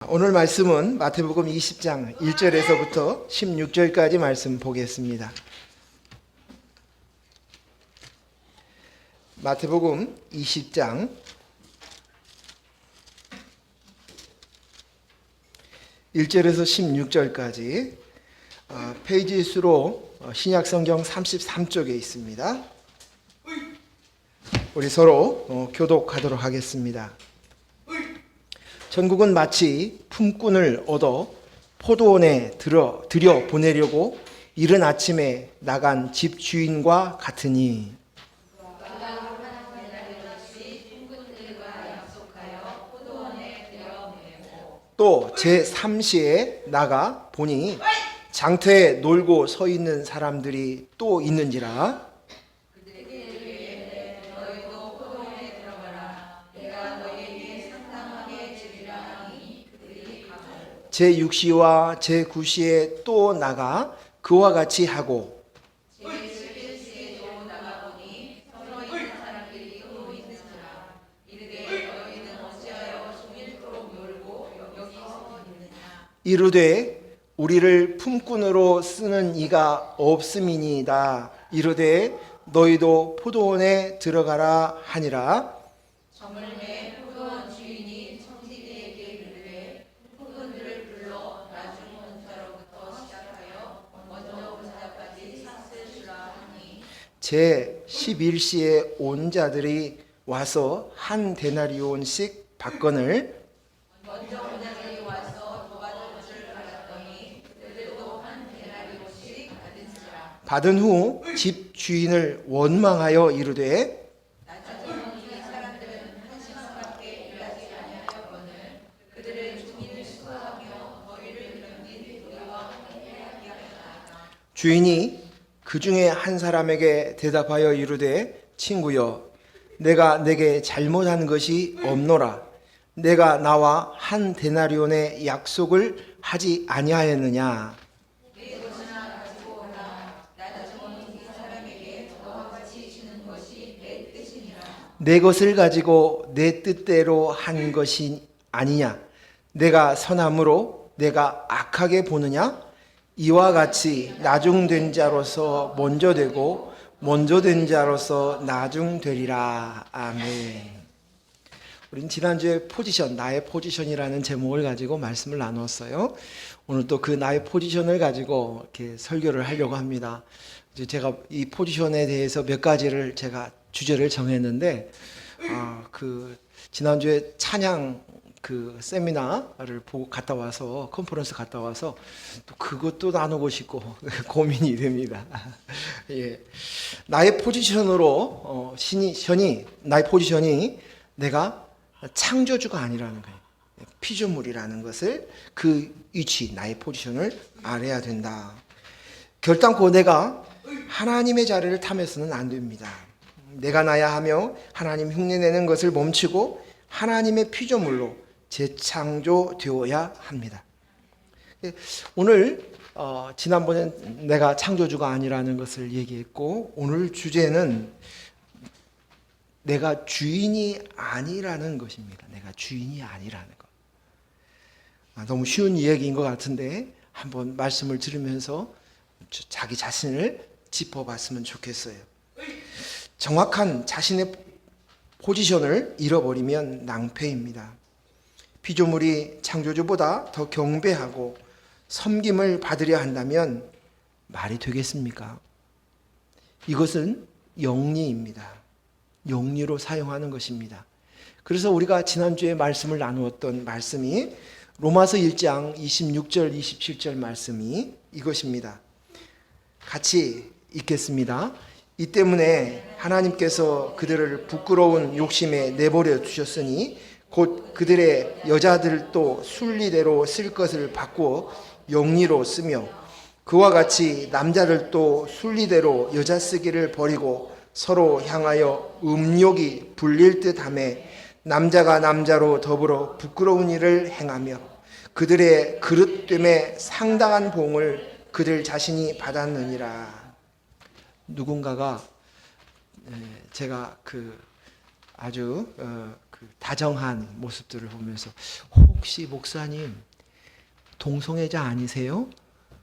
오늘 말씀은 마태복음 20장 1절에서부터 16절까지 말씀 보겠습니다. 마태복음 20장 1절에서 16절까지 페이지 수로 신약성경 33쪽에 있습니다. 우리 서로 교독하도록 하겠습니다. 천국은 마치 품꾼을 얻어 포도원에 들여 보내려고 이른 아침에 나간 집 주인과 같으니, 또 제3시에 나가 보니 장터에 놀고 서 있는 사람들이 또 있는지라. 제6시와 제9시에 또 나가 그와 같이 하고, 이르되 우리를 품꾼으로 쓰는 이가 없음이니이다. 이르되 너희도 포도원에 들어가라 하니라. 제11시에 온 자들이 와서 한 데나리온씩 받거늘, 받은 후 집 주인을 원망하여 이르되 주인이 그 중에 한 사람에게 대답하여 이르되 친구여, 내가 내게 잘못한 것이 없노라. 내가 나와 한 데나리온의 약속을 하지 아니하였느냐. 내 것을 가지고 내 뜻대로 한 것이 아니냐. 내가 선함으로 내가 악하게 보느냐. 이와 같이 나중된 자로서 먼저 되고 먼저 된 자로서 나중되리라. 아멘. 우린 지난주에 포지션, 나의 포지션이라는 제목을 가지고 말씀을 나눴어요. 오늘 또 그 나의 포지션을 가지고 이렇게 설교를 하려고 합니다. 이제 제가 이 포지션에 대해서 몇 가지를 제가 주제를 정했는데, 지난주에 찬양 세미나를 보고 갔다 와서, 컨퍼런스 갔다 와서 또 그것도 나누고 싶고 고민이 됩니다. 예. 나의 포지션으로 나의 포지션이 내가 창조주가 아니라는 거예요. 피조물이라는 것을, 그 위치, 나의 포지션을 알아야 된다. 결단코 내가 하나님의 자리를 탐해서는 안 됩니다. 내가 나야 하며 하나님 흉내내는 것을 멈추고 하나님의 피조물로 재창조되어야 합니다. 오늘 지난번엔 내가 창조주가 아니라는 것을 얘기했고, 오늘 주제는 내가 주인이 아니라는 것입니다. 내가 주인이 아니라는 것. 너무 쉬운 이야기인 것 같은데 한번 말씀을 들으면서 자기 자신을 짚어봤으면 좋겠어요. 정확한 자신의 포지션을 잃어버리면 낭패입니다. 피조물이 창조주보다 더 경배하고 섬김을 받으려 한다면 말이 되겠습니까? 이것은 영리입니다. 영리로 사용하는 것입니다. 그래서 우리가 지난주에 말씀을 나누었던 말씀이 로마서 1장 26절 27절 말씀이 이것입니다. 같이 읽겠습니다. 이 때문에 하나님께서 그들을 부끄러운 욕심에 내버려 두셨으니 곧 그들의 여자들도 순리대로 쓸 것을 바꾸어 영리로 쓰며, 그와 같이 남자들도 순리대로 여자 쓰기를 버리고 서로 향하여 음욕이 불릴 듯하며 남자가 남자로 더불어 부끄러운 일을 행하며 그들의 그릇됨에 상당한 보응을 그들 자신이 받았느니라. 누군가가 제가 아주 다정한 모습들을 보면서 혹시 목사님 동성애자 아니세요?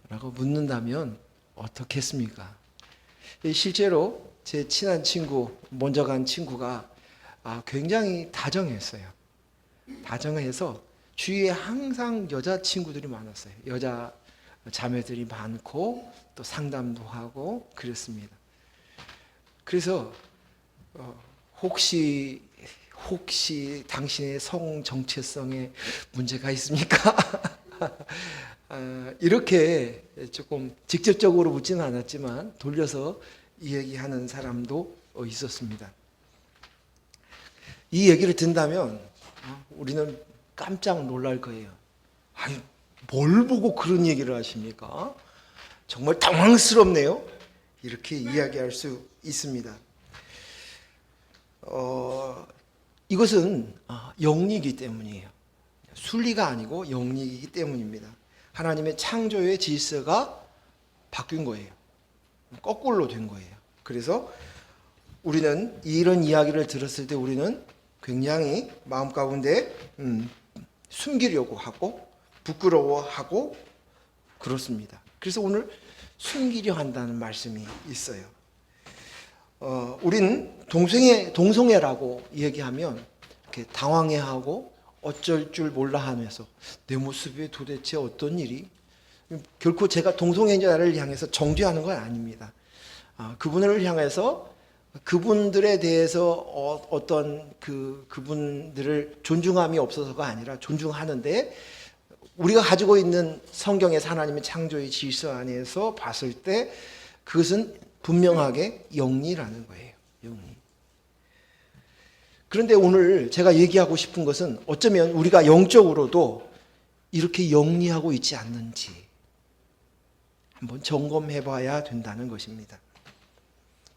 라고 묻는다면 어떻겠습니까? 실제로 제 친한 친구, 먼저 간 친구가 굉장히 다정했어요. 다정해서 주위에 항상 여자 친구들이 많았어요. 여자 자매들이 많고 또 상담도 하고 그랬습니다. 그래서 혹시 당신의 성 정체성에 문제가 있습니까? 이렇게 조금 직접적으로 묻지는 않았지만 돌려서 이야기하는 사람도 있었습니다. 이 얘기를 듣는다면 우리는 깜짝 놀랄 거예요. 아니, 뭘 보고 그런 얘기를 하십니까? 정말 당황스럽네요. 이렇게 이야기할 수 있습니다. 이것은 영리이기 때문이에요. 순리가 아니고 영리이기 때문입니다. 하나님의 창조의 질서가 바뀐 거예요. 거꾸로 된 거예요. 그래서 우리는 이런 이야기를 들었을 때 우리는 굉장히 마음 가운데 숨기려고 하고 부끄러워하고 그렇습니다. 그래서 오늘 숨기려 한다는 말씀이 있어요. 우리는 동성애라고 얘기하면 이렇게 당황해하고 어쩔 줄 몰라 하면서 내 모습이 도대체 어떤 일이, 결코 제가 동성애자를 향해서 정죄하는 건 아닙니다. 그분을 향해서 그분들에 대해서 어떤 그분들을 존중함이 없어서가 아니라 존중하는데, 우리가 가지고 있는 성경의 하나님의 창조의 질서 안에서 봤을 때 그것은 분명하게 영리라는 거예요. 영리. 그런데 오늘 제가 얘기하고 싶은 것은 어쩌면 우리가 영적으로도 이렇게 영리하고 있지 않는지 한번 점검해 봐야 된다는 것입니다.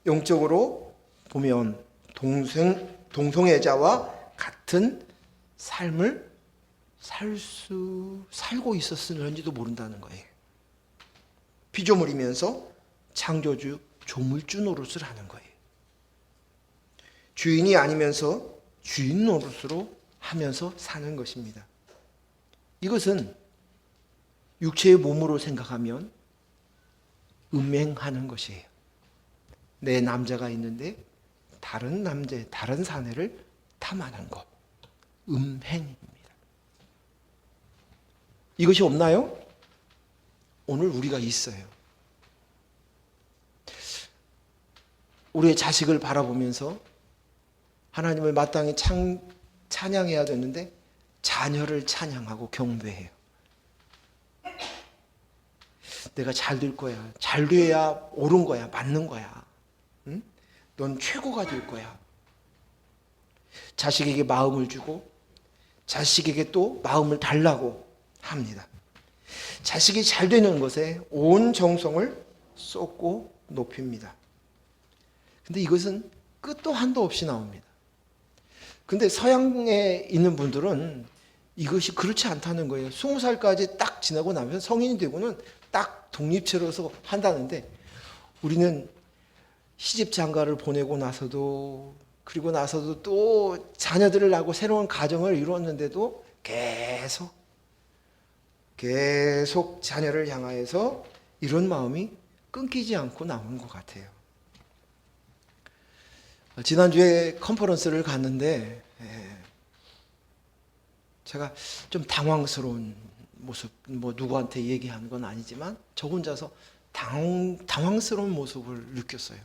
영적으로 보면 동성애자와 같은 삶을 살고 있었을는지도 모른다는 거예요. 피조물이면서 창조주 조물주 노릇을 하는 거예요. 주인이 아니면서 주인 노릇으로 하면서 사는 것입니다. 이것은 육체의 몸으로 생각하면 음행하는 것이에요. 내 남자가 있는데 다른 남자, 다른 사내를 탐하는 것. 음행입니다. 이것이 없나요? 오늘 우리가 있어요. 우리의 자식을 바라보면서 하나님을 마땅히 찬양해야 되는데 자녀를 찬양하고 경배해요. 내가 잘 될 거야. 잘 돼야 옳은 거야. 맞는 거야. 응? 넌 최고가 될 거야. 자식에게 마음을 주고 자식에게 또 마음을 달라고 합니다. 자식이 잘 되는 것에 온 정성을 쏟고 높입니다. 근데 이것은 끝도 한도 없이 나옵니다. 근데 서양에 있는 분들은 이것이 그렇지 않다는 거예요. 20살까지 딱 지나고 나면 성인이 되고는 딱 독립체로서 한다는데, 우리는 시집 장가를 보내고 나서도, 그리고 나서도 또 자녀들을 낳고 새로운 가정을 이루었는데도 계속 자녀를 향하여서 이런 마음이 끊기지 않고 나오는 것 같아요. 지난주에 컨퍼런스를 갔는데 제가 좀 당황스러운 모습, 누구한테 얘기한 건 아니지만 저 혼자서 당황스러운 모습을 느꼈어요.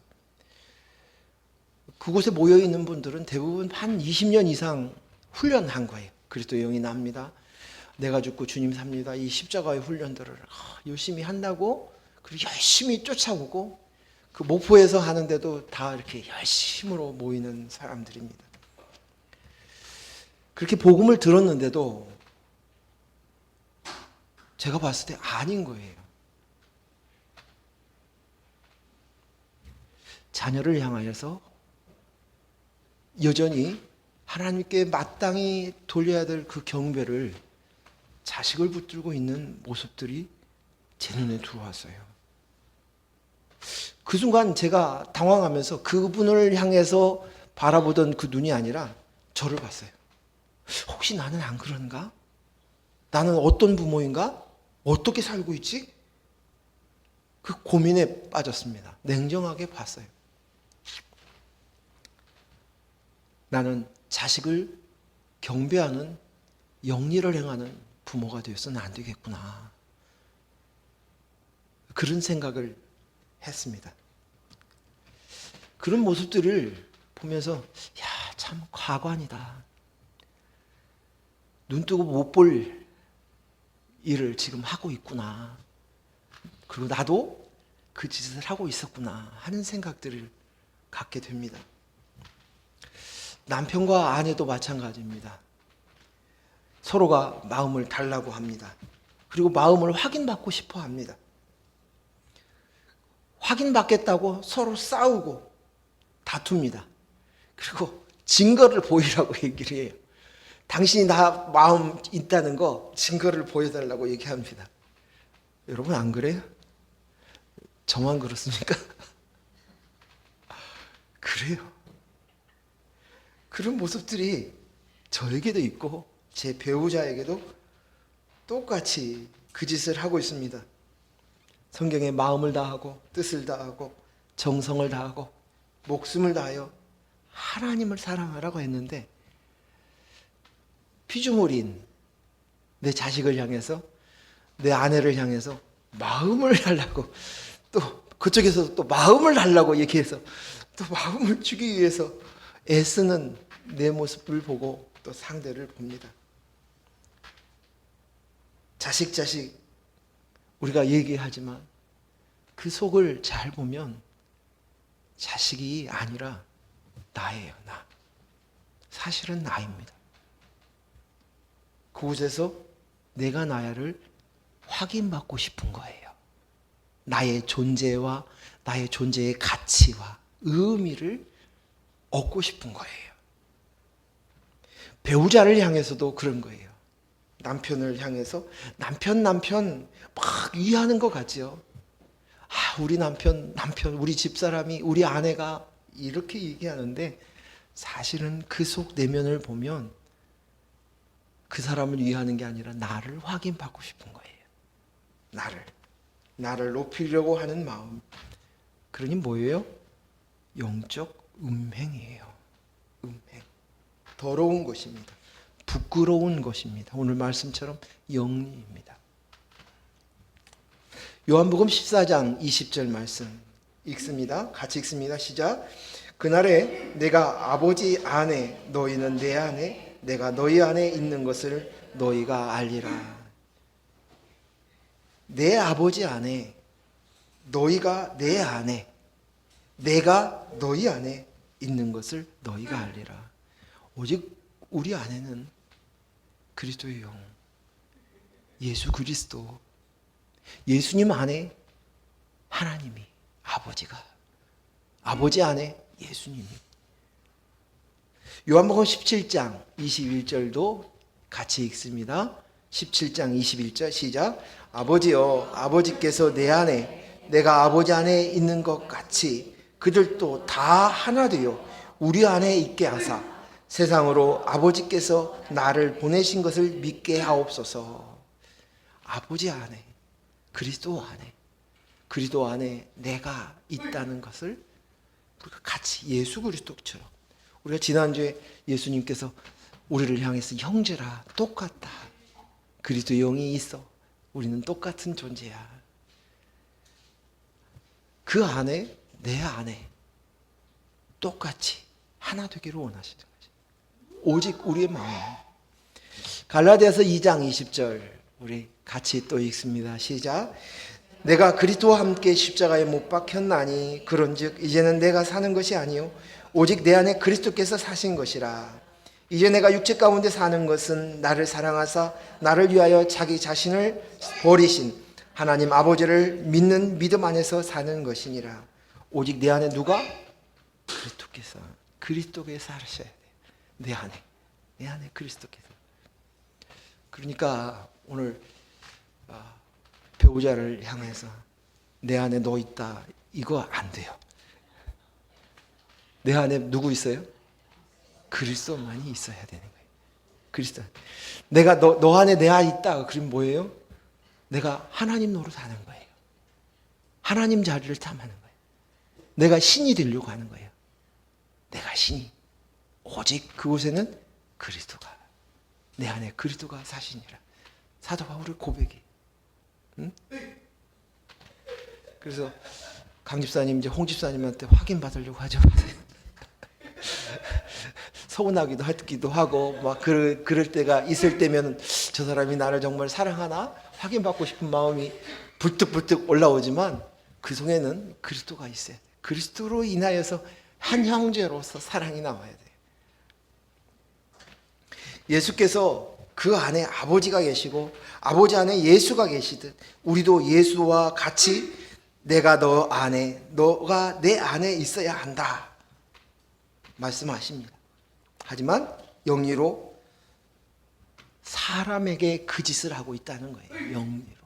그곳에 모여있는 분들은 대부분 한 20년 이상 훈련한 거예요. 그리스도의 영이 납니다. 내가 죽고 주님 삽니다. 이 십자가의 훈련들을 열심히 한다고, 그리고 열심히 쫓아오고, 그 목포에서 하는데도 다 이렇게 열심으로 모이는 사람들입니다. 그렇게 복음을 들었는데도 제가 봤을 때 아닌 거예요. 자녀를 향하여서 여전히 하나님께 마땅히 돌려야 될 그 경배를 자식을 붙들고 있는 모습들이 제 눈에 들어왔어요. 그 순간 제가 당황하면서 그분을 향해서 바라보던 그 눈이 아니라 저를 봤어요. 혹시 나는 안 그런가? 나는 어떤 부모인가? 어떻게 살고 있지? 그 고민에 빠졌습니다. 냉정하게 봤어요. 나는 자식을 경배하는, 영리를 행하는 부모가 되어서는 안 되겠구나. 그런 생각을 했습니다. 그런 모습들을 보면서 야, 참 과관이다. 눈 뜨고 못 볼 일을 지금 하고 있구나. 그리고 나도 그 짓을 하고 있었구나 하는 생각들을 갖게 됩니다. 남편과 아내도 마찬가지입니다. 서로가 마음을 달라고 합니다. 그리고 마음을 확인받고 싶어 합니다. 확인받겠다고 서로 싸우고 다툽니다. 그리고 증거를 보이라고 얘기를 해요. 당신이 나 마음 있다는 거 증거를 보여달라고 얘기합니다. 여러분 안 그래요? 저만 그렇습니까? 그래요. 그런 모습들이 저에게도 있고 제 배우자에게도 똑같이 그 짓을 하고 있습니다. 성경에 마음을 다하고 뜻을 다하고 정성을 다하고 목숨을 다하여 하나님을 사랑하라고 했는데 피조물인 내 자식을 향해서 내 아내를 향해서 마음을 달라고 또 그쪽에서 또 마음을 달라고 얘기해서 또 마음을 주기 위해서 애쓰는 내 모습을 보고 또 상대를 봅니다. 자식 우리가 얘기하지만 그 속을 잘 보면 자식이 아니라 나예요. 나. 사실은 나입니다. 그곳에서 내가 나야를 확인받고 싶은 거예요. 나의 존재와 나의 존재의 가치와 의미를 얻고 싶은 거예요. 배우자를 향해서도 그런 거예요. 남편을 향해서 남편 막 위하는 것 같지요. 아, 우리 남편, 우리 집사람이, 우리 아내가 이렇게 얘기하는데 사실은 그 속 내면을 보면 그 사람을 위하는 게 아니라 나를 확인받고 싶은 거예요. 나를 높이려고 하는 마음. 그러니 뭐예요? 영적 음행이에요. 음행. 더러운 것입니다. 부끄러운 것입니다. 오늘 말씀처럼 영리입니다. 요한복음 14장 20절 말씀 읽습니다. 같이 읽습니다. 시작. 그날에 내가 아버지 안에 너희는 내 안에 내가 너희 안에 있는 것을 너희가 알리라. 내 아버지 안에 너희가 내 안에 내가 너희 안에 있는 것을 너희가 알리라. 오직 우리 안에는 그리스도의 영, 예수 그리스도, 예수님 안에 하나님이, 아버지 안에 예수님이. 요한복음 17장 21절도 같이 읽습니다. 17장 21절 시작. 아버지여, 아버지께서 내 안에 내가 아버지 안에 있는 것 같이 그들도 다 하나 되어 우리 안에 있게 하사 세상으로 아버지께서 나를 보내신 것을 믿게 하옵소서. 아버지 안에, 그리스도 안에 내가 있다는 것을 우리가 같이 예수 그리스도처럼, 우리가 지난주에 예수님께서 우리를 향해서 형제라, 똑같다. 그리스도 영이 있어. 우리는 똑같은 존재야. 그 안에, 내 안에 똑같이 하나 되기를 원하시는 거죠. 오직 우리의 마음. 갈라디아서 2장 20절 우리 같이 또 읽습니다. 시작. 내가 그리스도와 함께 십자가에 못 박혔나니 그런즉 이제는 내가 사는 것이 아니요 오직 내 안에 그리스도께서 사신 것이라. 이제 내가 육체 가운데 사는 것은 나를 사랑하사 나를 위하여 자기 자신을 버리신 하나님 아버지를 믿는 믿음 안에서 사는 것이니라. 오직 내 안에 누가? 그리스도께서 사셔야 돼요. 내 안에 그리스도께서. 그러니까 오늘 배우자를 향해서 내 안에 너 있다, 이거 안 돼요. 내 안에 누구 있어요? 그리스도만이 있어야 되는 거예요. 그리스도. 내가 너 안에 내 안에 있다. 그러면 뭐예요? 내가 하나님 노릇하는 거예요. 하나님 자리를 탐하는 거예요. 내가 신이 되려고 하는 거예요. 내가 신이. 오직 그곳에는 그리스도가, 내 안에 그리스도가 사시니라. 사도 바울의 고백이. 응? 그래서 강 집사님, 이제 홍 집사님한테 확인 받으려고 하지 마세요. 서운하기도 하기도 하고 막 그럴 때가 있을 때면 저 사람이 나를 정말 사랑하나 확인받고 싶은 마음이 불뚝불뚝 올라오지만 그 속에는 그리스도가 있어야 돼. 그리스도로 인하여서 한 형제로서 사랑이 나와야 돼. 예수께서 그 안에 아버지가 계시고 아버지 안에 예수가 계시듯 우리도 예수와 같이 내가 너 안에, 너가 내 안에 있어야 한다 말씀하십니다. 하지만 영리로 사람에게 그 짓을 하고 있다는 거예요. 영리로.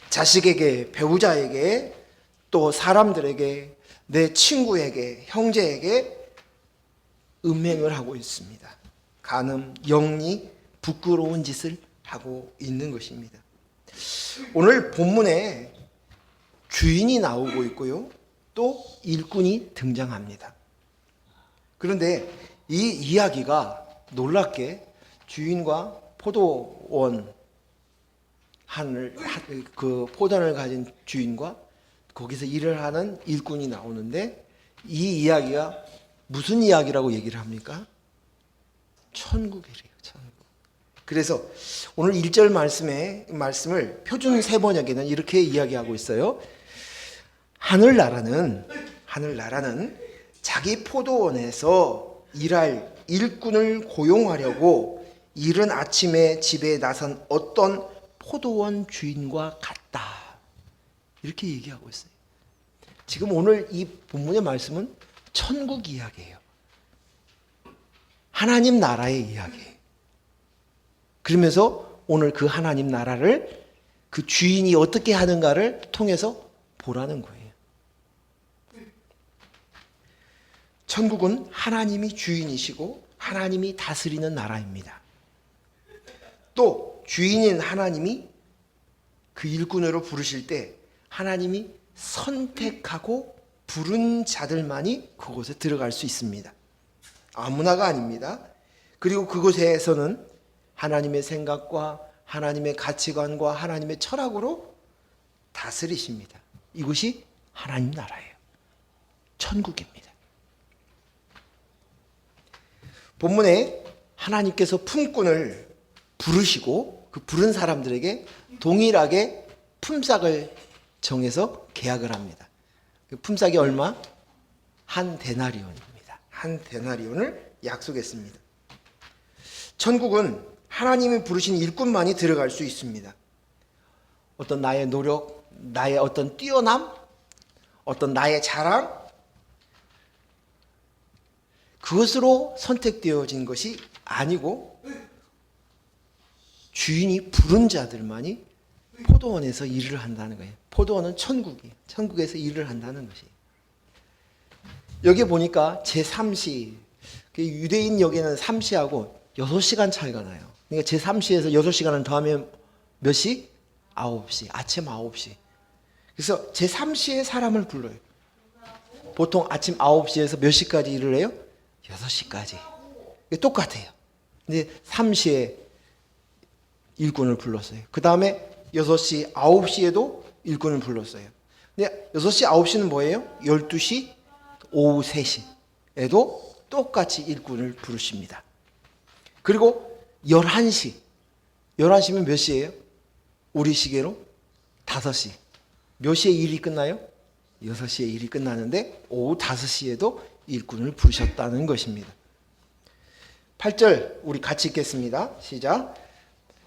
자식에게, 배우자에게, 또 사람들에게, 내 친구에게, 형제에게 음행을 하고 있습니다. 간음, 영리, 부끄러운 짓을 하고 있는 것입니다. 오늘 본문에 주인이 나오고 있고요. 또 일꾼이 등장합니다. 그런데 이 이야기가 놀랍게 주인과 포도원 그 포도원을 가진 주인과 거기서 일을 하는 일꾼이 나오는데 이 이야기가 무슨 이야기라고 얘기를 합니까? 천국이래요. 천국. 그래서 오늘 1절 말씀을 표준 세번역에는 이렇게 이야기하고 있어요. 하늘나라는 자기 포도원에서 일할 일꾼을 고용하려고 이른 아침에 집에 나선 어떤 포도원 주인과 같다. 이렇게 얘기하고 있어요. 지금 오늘 이 본문의 말씀은 천국 이야기예요. 하나님 나라의 이야기예요. 그러면서 오늘 그 하나님 나라를 그 주인이 어떻게 하는가를 통해서 보라는 거예요. 천국은 하나님이 주인이시고 하나님이 다스리는 나라입니다. 또 주인인 하나님이 그 일꾼으로 부르실 때 하나님이 선택하고 부른 자들만이 그곳에 들어갈 수 있습니다. 아무나가 아닙니다. 그리고 그곳에서는 하나님의 생각과 하나님의 가치관과 하나님의 철학으로 다스리십니다. 이것이 하나님 나라예요. 천국입니다. 본문에 하나님께서 품꾼을 부르시고 그 부른 사람들에게 동일하게 품삯을 정해서 계약을 합니다. 그 품삯이 얼마? 한 데나리온입니다. 한 데나리온을 약속했습니다. 천국은 하나님이 부르신 일꾼만이 들어갈 수 있습니다. 어떤 나의 노력, 나의 어떤 뛰어남, 어떤 나의 자랑, 그것으로 선택되어진 것이 아니고 주인이 부른 자들만이 포도원에서 일을 한다는 거예요. 포도원은 천국이에요. 천국에서 일을 한다는 것이에요. 여기 보니까 제3시, 유대인 여기는 3시하고 6시간 차이가 나요. 그러니까 제3시에서 6시간을 더하면 몇 시? 9시. 아침 9시. 그래서 제3시에 사람을 불러요. 보통 아침 9시에서 몇 시까지 일을 해요? 6시까지. 똑같아요. 근데 3시에 일꾼을 불렀어요. 그 다음에 6시, 9시에도 일꾼을 불렀어요. 근데 6시, 9시는 뭐예요? 12시, 오후 3시에도 똑같이 일꾼을 부르십니다. 그리고 11시. 11시면 몇 시예요? 우리 시계로 5시. 몇 시에 일이 끝나요? 6시에 일이 끝나는데 오후 5시에도 일꾼을 부르셨다는 것입니다. 8절 우리 같이 읽겠습니다. 시작.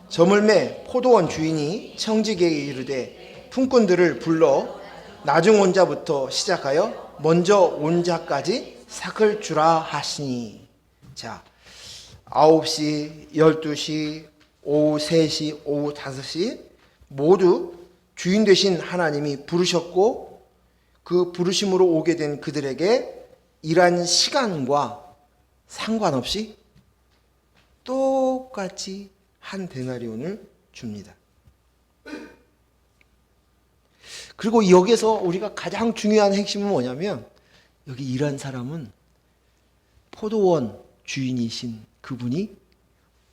저물매 포도원 주인이 청지기에게 이르되 품꾼들을 불러 나중 온 자부터 시작하여 먼저 온 자까지 삭을 주라 하시니. 자, 9시, 12시, 오후 3시, 오후 5시 모두 주인 되신 하나님이 부르셨고 그 부르심으로 오게 된 그들에게 일한 시간과 상관없이 똑같이 한 데나리온을 줍니다. 그리고 여기서 우리가 가장 중요한 핵심은 뭐냐면 여기 일한 사람은 포도원 주인이신 그분이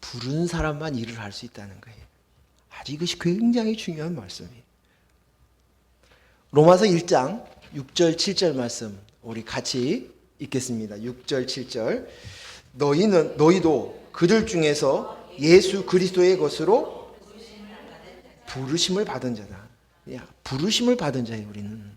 부른 사람만 일을 할 수 있다는 거예요. 아주 이것이 굉장히 중요한 말씀이에요. 로마서 1장 6절 7절 말씀 우리 같이 읽겠습니다. 6절 7절 너희도 그들 중에서 예수 그리스도의 것으로 부르심을 받은 자다. 야, 부르심을 받은 자예요. 우리는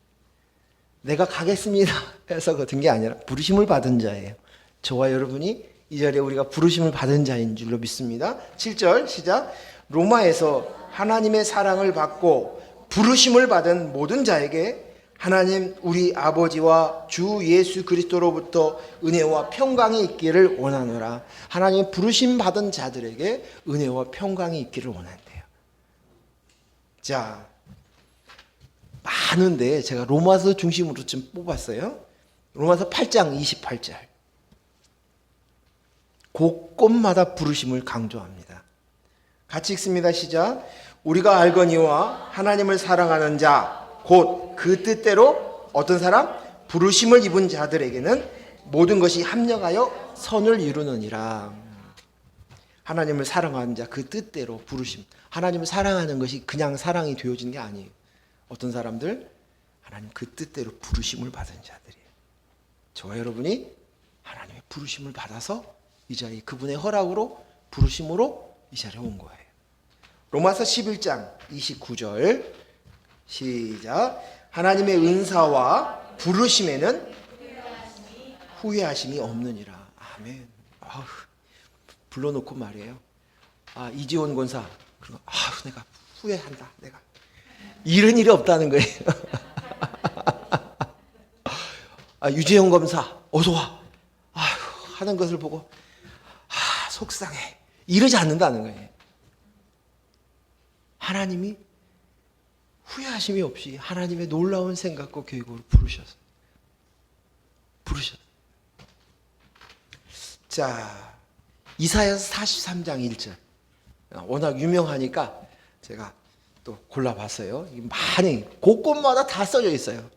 내가 가겠습니다 해서 그 든 게 아니라 부르심을 받은 자예요. 저와 여러분이 이 자리에 우리가 부르심을 받은 자인 줄로 믿습니다. 7절 시작. 로마에서 하나님의 사랑을 받고 부르심을 받은 모든 자에게 하나님 우리 아버지와 주 예수 그리스도로부터 은혜와 평강이 있기를 원하노라. 하나님 부르심 받은 자들에게 은혜와 평강이 있기를 원한대요. 자, 많은데 제가 로마서 중심으로 좀 뽑았어요. 로마서 8장 28절. 곳곳마다 부르심을 강조합니다. 같이 읽습니다. 시작. 우리가 알거니와 하나님을 사랑하는 자 곧 그 뜻대로 어떤 사람? 부르심을 입은 자들에게는 모든 것이 합력하여 선을 이루느니라. 하나님을 사랑하는 자 그 뜻대로 부르심. 하나님을 사랑하는 것이 그냥 사랑이 되어지는 게 아니에요. 어떤 사람들? 하나님 그 뜻대로 부르심을 받은 자들이에요. 저와 여러분이 하나님의 부르심을 받아서 이 자리에 그분의 허락으로 부르심으로 이 자리에 온 거예요. 로마서 11장 29절 시작. 하나님의 은사와 부르심에는 후회하심이 없느니라. 아멘. 불러놓고 말이에요. 이지원 권사. 그리고 내가 후회한다. 내가 이런 일이 없다는 거예요. 유재영 검사 어서 와. 하는 것을 보고 속상해. 이러지 않는다는 거예요. 하나님이 후회하심이 없이 하나님의 놀라운 생각과 계획으로 부르셨어요. 자, 이사야서 43장 1절. 워낙 유명하니까 제가 또 골라봤어요. 많이 곳곳마다 다 써져 있어요.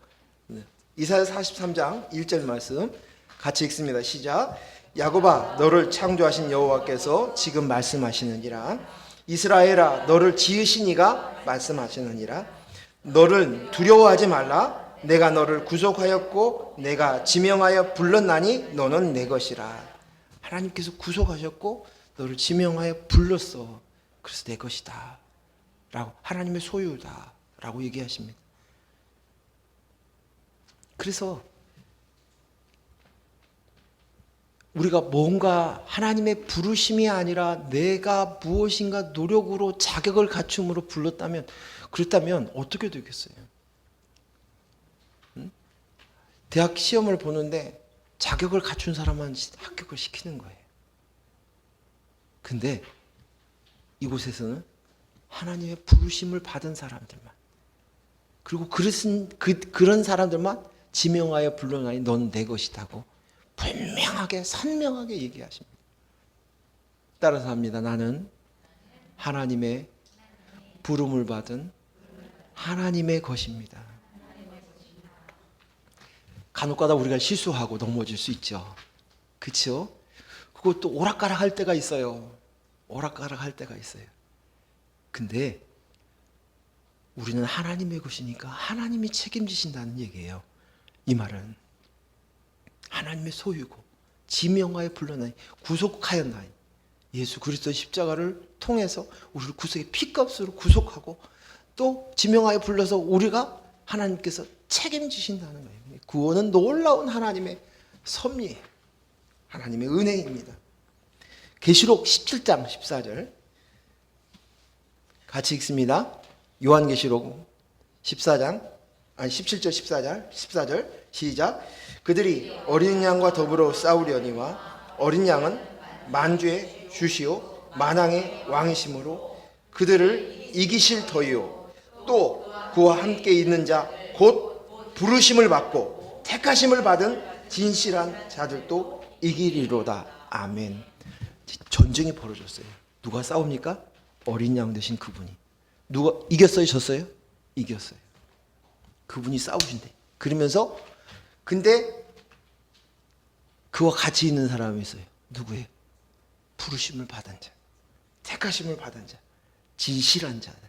이사야서 43장 1절 말씀 같이 읽습니다. 시작. 야곱아 너를 창조하신 여호와께서 지금 말씀하시느니라. 이스라엘아 너를 지으신 이가 말씀하시느니라. 너를 두려워하지 말라. 내가 너를 구속하였고 내가 지명하여 불렀나니 너는 내 것이라. 하나님께서 구속하셨고 너를 지명하여 불렀어. 그래서 내 것이다 라고, 하나님의 소유다 라고 얘기하십니다. 그래서 우리가 뭔가 하나님의 부르심이 아니라 내가 무엇인가 노력으로 자격을 갖춤으로 불렀다면, 그렇다면 어떻게 되겠어요? 대학 시험을 보는데 자격을 갖춘 사람만 합격을 시키는 거예요. 근데 이곳에서는 하나님의 부르심을 받은 사람들만, 그리고 그런 사람들만 지명하여 불러나니 너는 내 것이다고 분명하게 선명하게 얘기하십니다. 따라서 합니다. 나는 하나님의 부름을 받은 하나님의 것입니다. 간혹가다 우리가 실수하고 넘어질 수 있죠. 그렇죠? 그것도 오락가락 할 때가 있어요. 오락가락 할 때가 있어요. 근데 우리는 하나님의 것이니까 하나님이 책임지신다는 얘기예요. 이 말은 하나님의 소유고 지명하여 불러나니 구속하였나니, 예수 그리스도의 십자가를 통해서 우리를 구속의 피값으로 구속하고 또 지명하여 불러서 우리가 하나님께서 책임지신다는 거예요. 구원은 놀라운 하나님의 섭리예요. 하나님의 은혜입니다. 계시록 17장 14절 같이 읽습니다. 요한계시록 17절 14절 시작. 그들이 어린 양과 더불어 싸우려니와 어린 양은 만주의 주시오 만왕의 왕이심으로 그들을 이기실 터이요 또 그와 함께 있는 자 곧 부르심을 받고 택하심을 받은 진실한 자들도 이기리로다. 아멘. 전쟁이 벌어졌어요. 누가 싸웁니까? 어린 양 되신 그분이. 누가 이겼어요? 졌어요? 이겼어요. 그분이 싸우신대. 그러면서 근데 그와 같이 있는 사람이 있어요. 누구예요? 부르심을 받은 자, 택하심을 받은 자, 진실한 자들.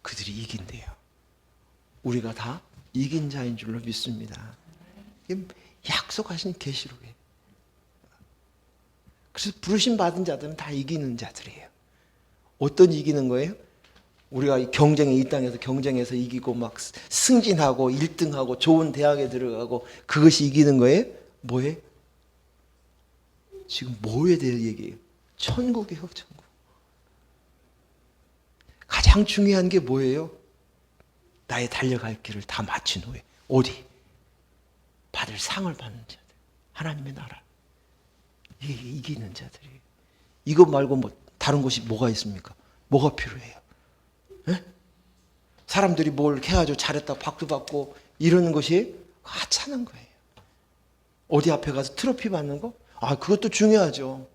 그들이 이긴대요. 우리가 다 이긴 자인 줄로 믿습니다. 약속하신 계시록이에요. 그래서 부르심 받은 자들은 다 이기는 자들이에요. 어떤 이기는 거예요? 우리가 이 땅에서 경쟁해서 이기고 막 승진하고 1등하고 좋은 대학에 들어가고 그것이 이기는 거예요? 뭐예요? 지금 뭐에 대해 얘기해요? 천국이에요, 천국. 가장 중요한 게 뭐예요? 나의 달려갈 길을 다 마친 후에 어디? 받을 상을 받는 자들. 하나님의 나라. 이게 이기는 자들이에요. 이것 말고 뭐 다른 것이 뭐가 있습니까? 뭐가 필요해요? 에? 사람들이 뭘 해가지고 잘했다 박수 받고 이러는 것이 하찮은 거예요. 어디 앞에 가서 트로피 받는 거? 아, 그것도 중요하죠.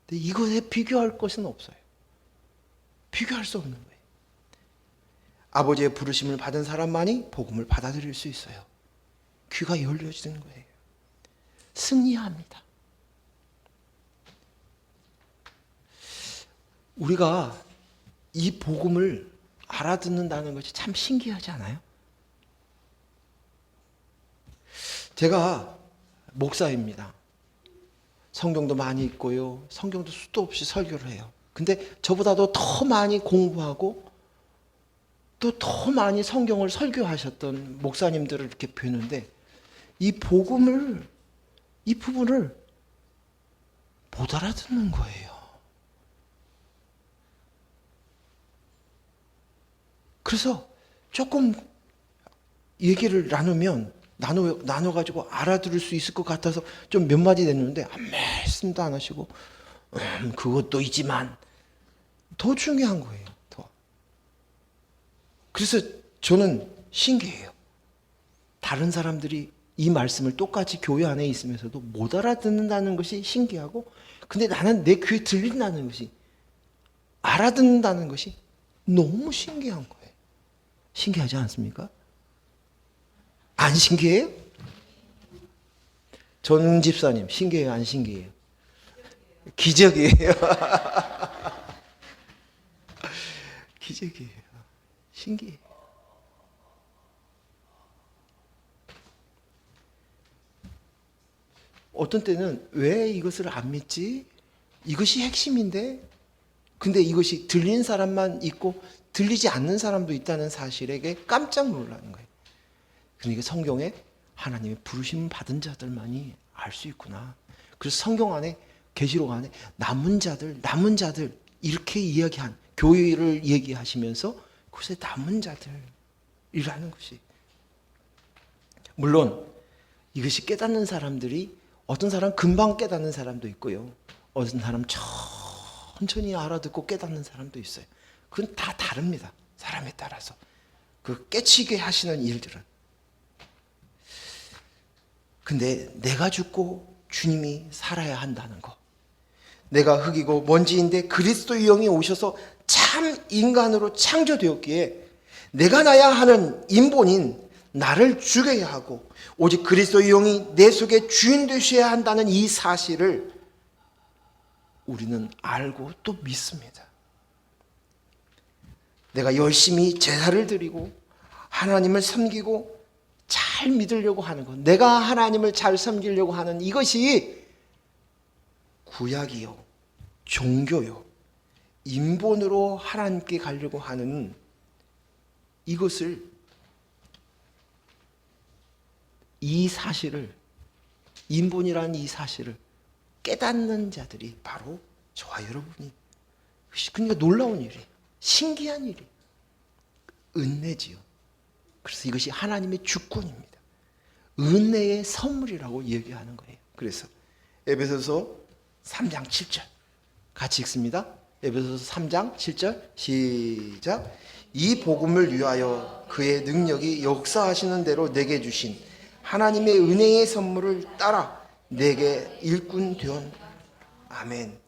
근데 이것에 비교할 것은 없어요. 비교할 수 없는 거예요. 아버지의 부르심을 받은 사람만이 복음을 받아들일 수 있어요. 귀가 열려지는 거예요. 승리합니다. 우리가 이 복음을 알아듣는다는 것이 참 신기하지 않아요? 제가 목사입니다. 성경도 많이 읽고요. 성경도 수도 없이 설교를 해요. 근데 저보다도 더 많이 공부하고 또 더 많이 성경을 설교하셨던 목사님들을 이렇게 뵈는데 이 복음을, 이 부분을 못 알아듣는 거예요. 그래서 조금 얘기를 나눠가지고 알아들을 수 있을 것 같아서 좀 몇 마디 냈는데 한 말씀도 안 하시고 그것도 있지만 더 중요한 거예요. 더. 그래서 저는 신기해요. 다른 사람들이 이 말씀을 똑같이 교회 안에 있으면서도 못 알아듣는다는 것이 신기하고 근데 나는 내 귀에 들린다는 것이 알아듣는다는 것이 너무 신기한 거예요. 신기하지 않습니까? 안 신기해요? 전 집사님 신기해요? 안 신기해요? 기적이에요. 기적이에요. 신기해요. 어떤 때는 왜 이것을 안 믿지? 이것이 핵심인데 근데 이것이 들리는 사람만 있고 들리지 않는 사람도 있다는 사실에 깜짝 놀라는 거예요. 그러니까 성경에 하나님의 부르심 받은 자들만이 알 수 있구나. 그래서 성경 안에 계시록 안에 남은 자들 이렇게 이야기한 교회를 얘기하시면서 그것에 남은 자들이라는 것이 물론 이것이 깨닫는 사람들이 어떤 사람 금방 깨닫는 사람도 있고요. 어떤 사람 천천히 알아듣고 깨닫는 사람도 있어요. 그건 다 다릅니다. 사람에 따라서. 그 깨치게 하시는 일들은. 근데 내가 죽고 주님이 살아야 한다는 거. 내가 흙이고 먼지인데 그리스도의 영이 오셔서 참 인간으로 창조되었기에 내가 나야 하는 인본인 나를 죽여야 하고 오직 그리스도의 영이 내 속에 주인 되셔야 한다는 이 사실을 우리는 알고 또 믿습니다. 내가 열심히 제사를 드리고 하나님을 섬기고 잘 믿으려고 하는 것, 내가 하나님을 잘 섬기려고 하는 이것이 구약이요, 종교요, 인본으로 하나님께 가려고 하는 이것을 이 사실을 인본이라는 이 사실을 깨닫는 자들이 바로 저와 여러분이 그러니까 놀라운 일이에요. 신기한 일이에요. 은혜지요. 그래서 이것이 하나님의 주권입니다. 은혜의 선물이라고 얘기하는 거예요. 그래서 에베소서 3장 7절 같이 읽습니다. 에베소서 3장 7절 시작. 이 복음을 위하여 그의 능력이 역사하시는 대로 내게 주신 하나님의 은혜의 선물을 따라 내게 일꾼 되었. 아멘.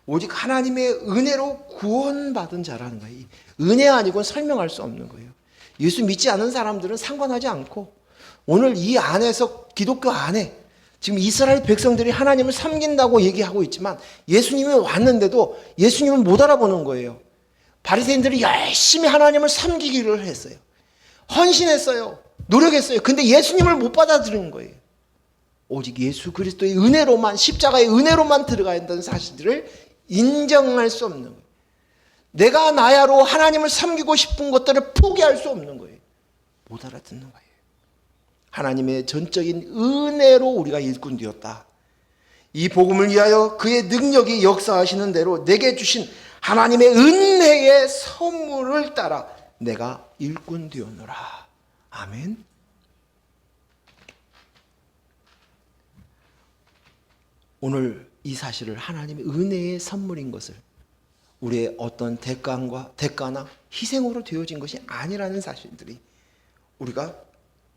오직 하나님의 은혜로 구원받은 자라는 거예요. 은혜 아니고는 설명할 수 없는 거예요. 예수 믿지 않은 사람들은 상관하지 않고, 오늘 이 안에서, 기독교 안에 지금 이스라엘 백성들이 하나님을 섬긴다고 얘기하고 있지만 예수님이 왔는데도 예수님을 못 알아보는 거예요. 바리새인들이 열심히 하나님을 섬기기를 했어요. 헌신했어요. 노력했어요. 근데 예수님을 못 받아들인 거예요. 오직 예수 그리스도의 은혜로만, 십자가의 은혜로만 들어가야 한다는 사실들을 인정할 수 없는 거예요. 내가 나야로 하나님을 섬기고 싶은 것들을 포기할 수 없는 거예요. 못 알아듣는 거예요. 하나님의 전적인 은혜로 우리가 일꾼 되었다. 이 복음을 위하여 그의 능력이 역사하시는 대로 내게 주신 하나님의 은혜의 선물을 따라 내가 일꾼 되었노라. 아멘. 오늘 이 사실을, 하나님의 은혜의 선물인 것을, 우리의 어떤 대가나 희생으로 되어진 것이 아니라는 사실들이 우리가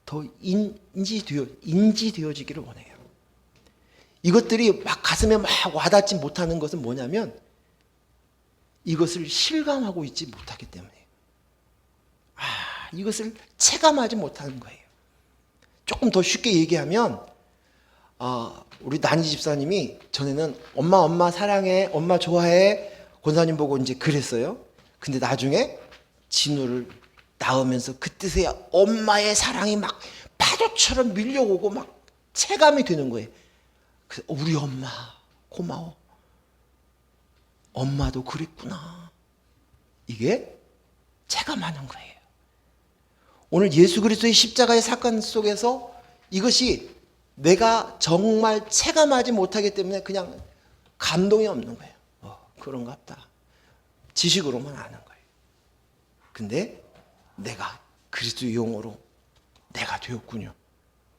더 인지되어지기를 원해요. 이것들이 막 가슴에 막 와닿지 못하는 것은 뭐냐면 이것을 실감하고 있지 못하기 때문이에요. 이것을 체감하지 못하는 거예요. 조금 더 쉽게 얘기하면, 우리 난희 집사님이 전에는 엄마 사랑해, 엄마 좋아해, 권사님 보고 이제 그랬어요. 근데 나중에 진우를 낳으면서 그때서야 엄마의 사랑이 막 파도처럼 밀려오고 막 체감이 되는 거예요. 그래서 우리 엄마 고마워. 엄마도 그랬구나. 이게 체감하는 거예요. 오늘 예수 그리스도의 십자가의 사건 속에서 이것이 내가 정말 체감하지 못하기 때문에 그냥 감동이 없는 거예요. 그런가 보다. 지식으로만 아는 거예요. 근데 내가 그리스도의 영으로 내가 되었군요.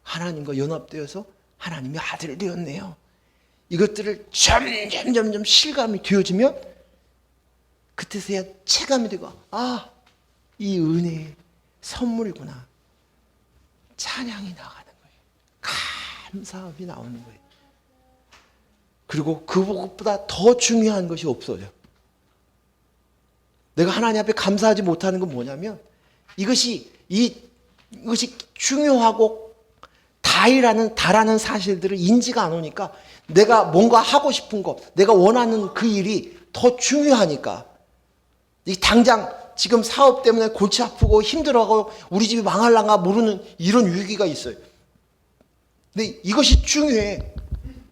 하나님과 연합되어서 하나님의 아들이 되었네요. 이것들을 점점 실감이 되어지면 그때서야 체감이 되고, 이 은혜의 선물이구나. 찬양이 나가는 거예요. 감사함이 나오는 거예요. 그리고 그것보다 더 중요한 것이 없어요. 내가 하나님 앞에 감사하지 못하는 건 뭐냐면 이것이 중요하고 다라는 사실들을 인지가 안 오니까 내가 뭔가 하고 싶은 것, 내가 원하는 그 일이 더 중요하니까, 당장 지금 사업 때문에 골치 아프고 힘들어하고 우리 집이 망할란가 모르는 이런 위기가 있어요. 근데 이것이 중요해.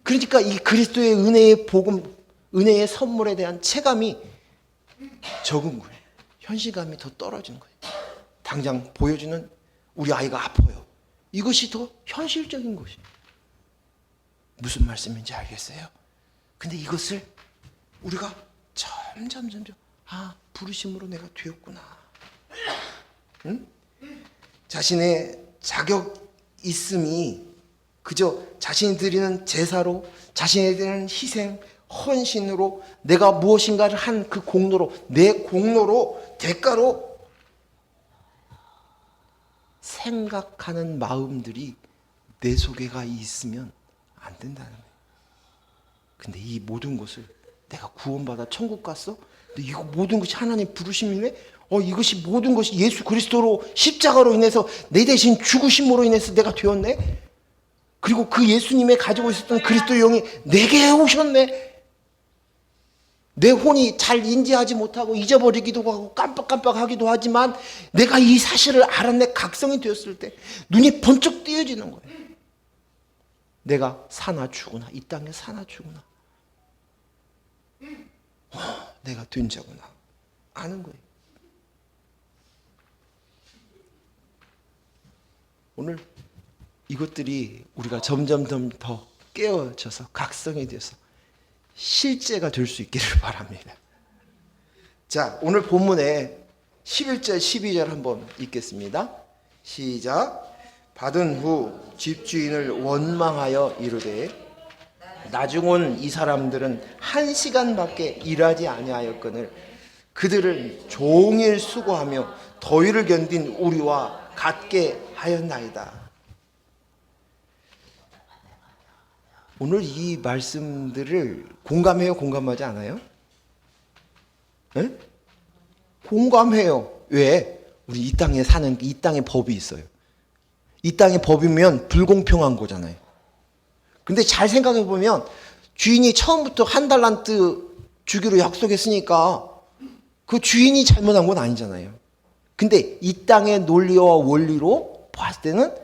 그러니까 이 그리스도의 은혜의 복음, 은혜의 선물에 대한 체감이 적은 거예요. 현실감이 더 떨어지는 거예요. 당장 보여주는 우리 아이가 아파요. 이것이 더 현실적인 것이에요. 무슨 말씀인지 알겠어요? 근데 이것을 우리가 점점 부르심으로 내가 되었구나. 응? 자신의 자격 있음이 그저 자신이 드리는 제사로, 자신에 대한 희생, 헌신으로, 내가 무엇인가를 한 그 공로로, 내 공로로, 대가로 생각하는 마음들이 내 속에가 있으면 안 된다는 거예요. 근데 이 모든 것을 내가 구원받아 천국 갔어? 근데 이거 모든 것이 하나님 부르심이네? 이것이 모든 것이 예수 그리스도로 십자가로 인해서 내 대신 죽으심으로 인해서 내가 되었네? 그리고 그 예수님의 가지고 있었던 그리스도의 영이 내게 오셨네? 내 혼이 잘 인지하지 못하고 잊어버리기도 하고 깜빡깜빡하기도 하지만 내가 이 사실을 알아내 각성이 되었을 때 눈이 번쩍 띄어지는 거예요. 내가 사나 죽으나, 이 땅에 사나 죽으나 내가 된 자구나 아는 거예요. 오늘 이것들이 우리가 점점 더 깨어져서 각성이 돼서 실제가 될 수 있기를 바랍니다. 자, 오늘 본문에 11절 12절 한번 읽겠습니다. 시작. 받은 후 집주인을 원망하여 이르되 나중 온 이 사람들은 1시간밖에 일하지 아니하였거늘 그들은 종일 수고하며 더위를 견딘 우리와 같게 하였나이다. 오늘 이 말씀들을 공감해요? 공감하지 않아요? 에? 공감해요. 왜? 우리 이 땅에 사는 이 땅의 법이 있어요. 이 땅의 법이면 불공평한 거잖아요. 근데 잘 생각해 보면 주인이 처음부터 한 달란트 주기로 약속했으니까 그 주인이 잘못한 건 아니잖아요. 근데 이 땅의 논리와 원리로 봤을 때는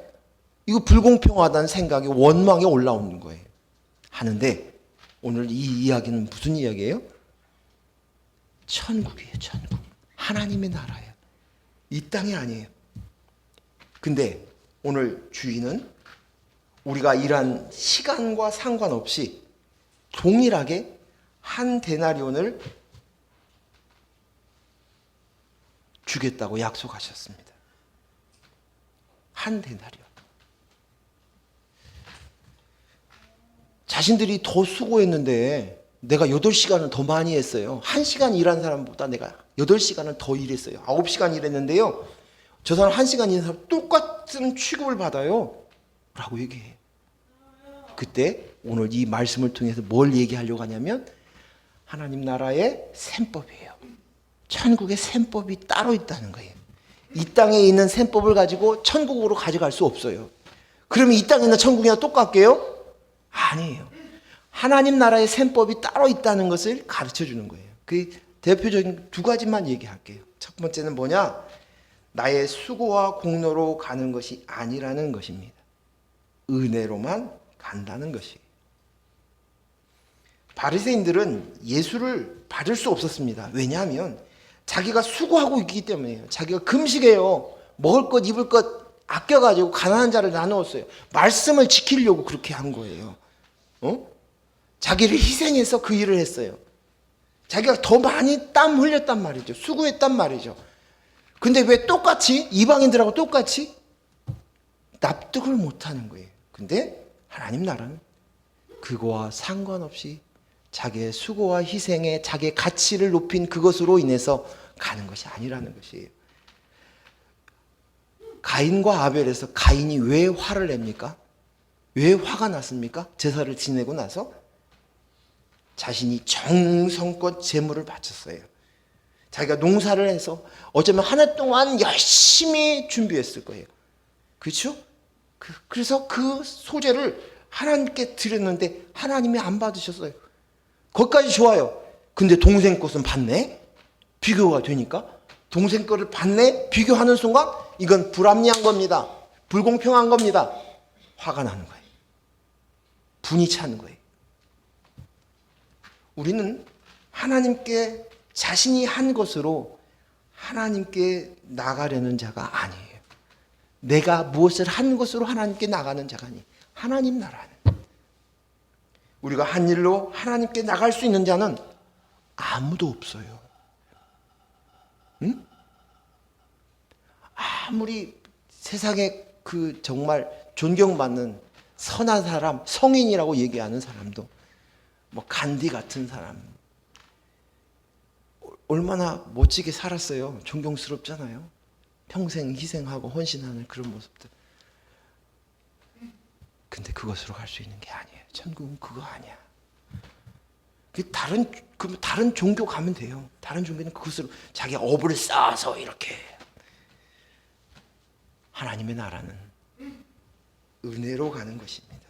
이거 불공평하다는 생각이 원망이 올라오는 거예요. 하는데 오늘 이 이야기는 무슨 이야기예요? 천국이에요, 천국. 하나님의 나라예요. 이 땅이 아니에요. 근데 오늘 주인은 우리가 일한 시간과 상관없이 동일하게 한 데나리온을 주겠다고 약속하셨습니다. 한 데나리온. 자신들이 더 수고했는데 내가 8시간을 더 많이 했어요. 1시간 일한 사람보다 내가 8시간을 더 일했어요. 9시간 일했는데요. 저 사람 1시간 일한 사람 똑같은 취급을 받아요. 라고 얘기해요. 그때 오늘 이 말씀을 통해서 뭘 얘기하려고 하냐면 하나님 나라의 셈법이에요. 천국의 셈법이 따로 있다는 거예요. 이 땅에 있는 셈법을 가지고 천국으로 가져갈 수 없어요. 그러면 이 땅에 있는 천국이랑 똑같게요? 아니에요. 하나님 나라의 셈법이 따로 있다는 것을 가르쳐 주는 거예요. 그 대표적인 2가지만 얘기할게요. 첫 번째는 뭐냐? 나의 수고와 공로로 가는 것이 아니라는 것입니다. 은혜로만 간다는 것이에요. 바리새인들은 예수를 받을 수 없었습니다. 왜냐하면 자기가 수고하고 있기 때문이에요. 자기가 금식해요. 먹을 것 입을 것 아껴가지고 가난한 자를 나누었어요. 말씀을 지키려고 그렇게 한 거예요. 자기를 희생해서 그 일을 했어요. 자기가 더 많이 땀 흘렸단 말이죠. 수고했단 말이죠. 근데 왜 똑같이 이방인들하고 똑같이 납득을 못하는 거예요. 근데 하나님 나라는 그거와 상관없이 자기의 수고와 희생에 자기의 가치를 높인 그것으로 인해서 가는 것이 아니라는 것이에요. 가인과 아벨에서 가인이 왜 화를 냅니까? 왜 화가 났습니까? 제사를 지내고 나서 자신이 정성껏 제물을 바쳤어요. 자기가 농사를 해서 어쩌면 한 해 동안 열심히 준비했을 거예요. 그렇죠? 그래서 그 소재를 하나님께 드렸는데 하나님이 안 받으셨어요. 거기까지 좋아요. 근데 동생 것은 받네? 비교가 되니까 동생 거를 받네? 비교하는 순간 이건 불합리한 겁니다. 불공평한 겁니다. 화가 나는 거예요. 분이 차는 거예요. 우리는 하나님께 자신이 한 것으로 하나님께 나가려는 자가 아니에요. 내가 무엇을 한 것으로 하나님께 나가는 자가 아니에요. 하나님 나라는. 우리가 한 일로 하나님께 나갈 수 있는 자는 아무도 없어요. 응? 아무리 세상에 그 정말 존경받는 선한 사람, 성인이라고 얘기하는 사람도 뭐 간디 같은 사람 얼마나 멋지게 살았어요. 존경스럽잖아요. 평생 희생하고 헌신하는 그런 모습들. 근데 그것으로 갈 수 있는 게 아니에요. 천국은 그거 아니야. 다른 종교 가면 돼요. 다른 종교는 그것으로 자기 업을 쌓아서 이렇게. 하나님의 나라는 은혜로 가는 것입니다.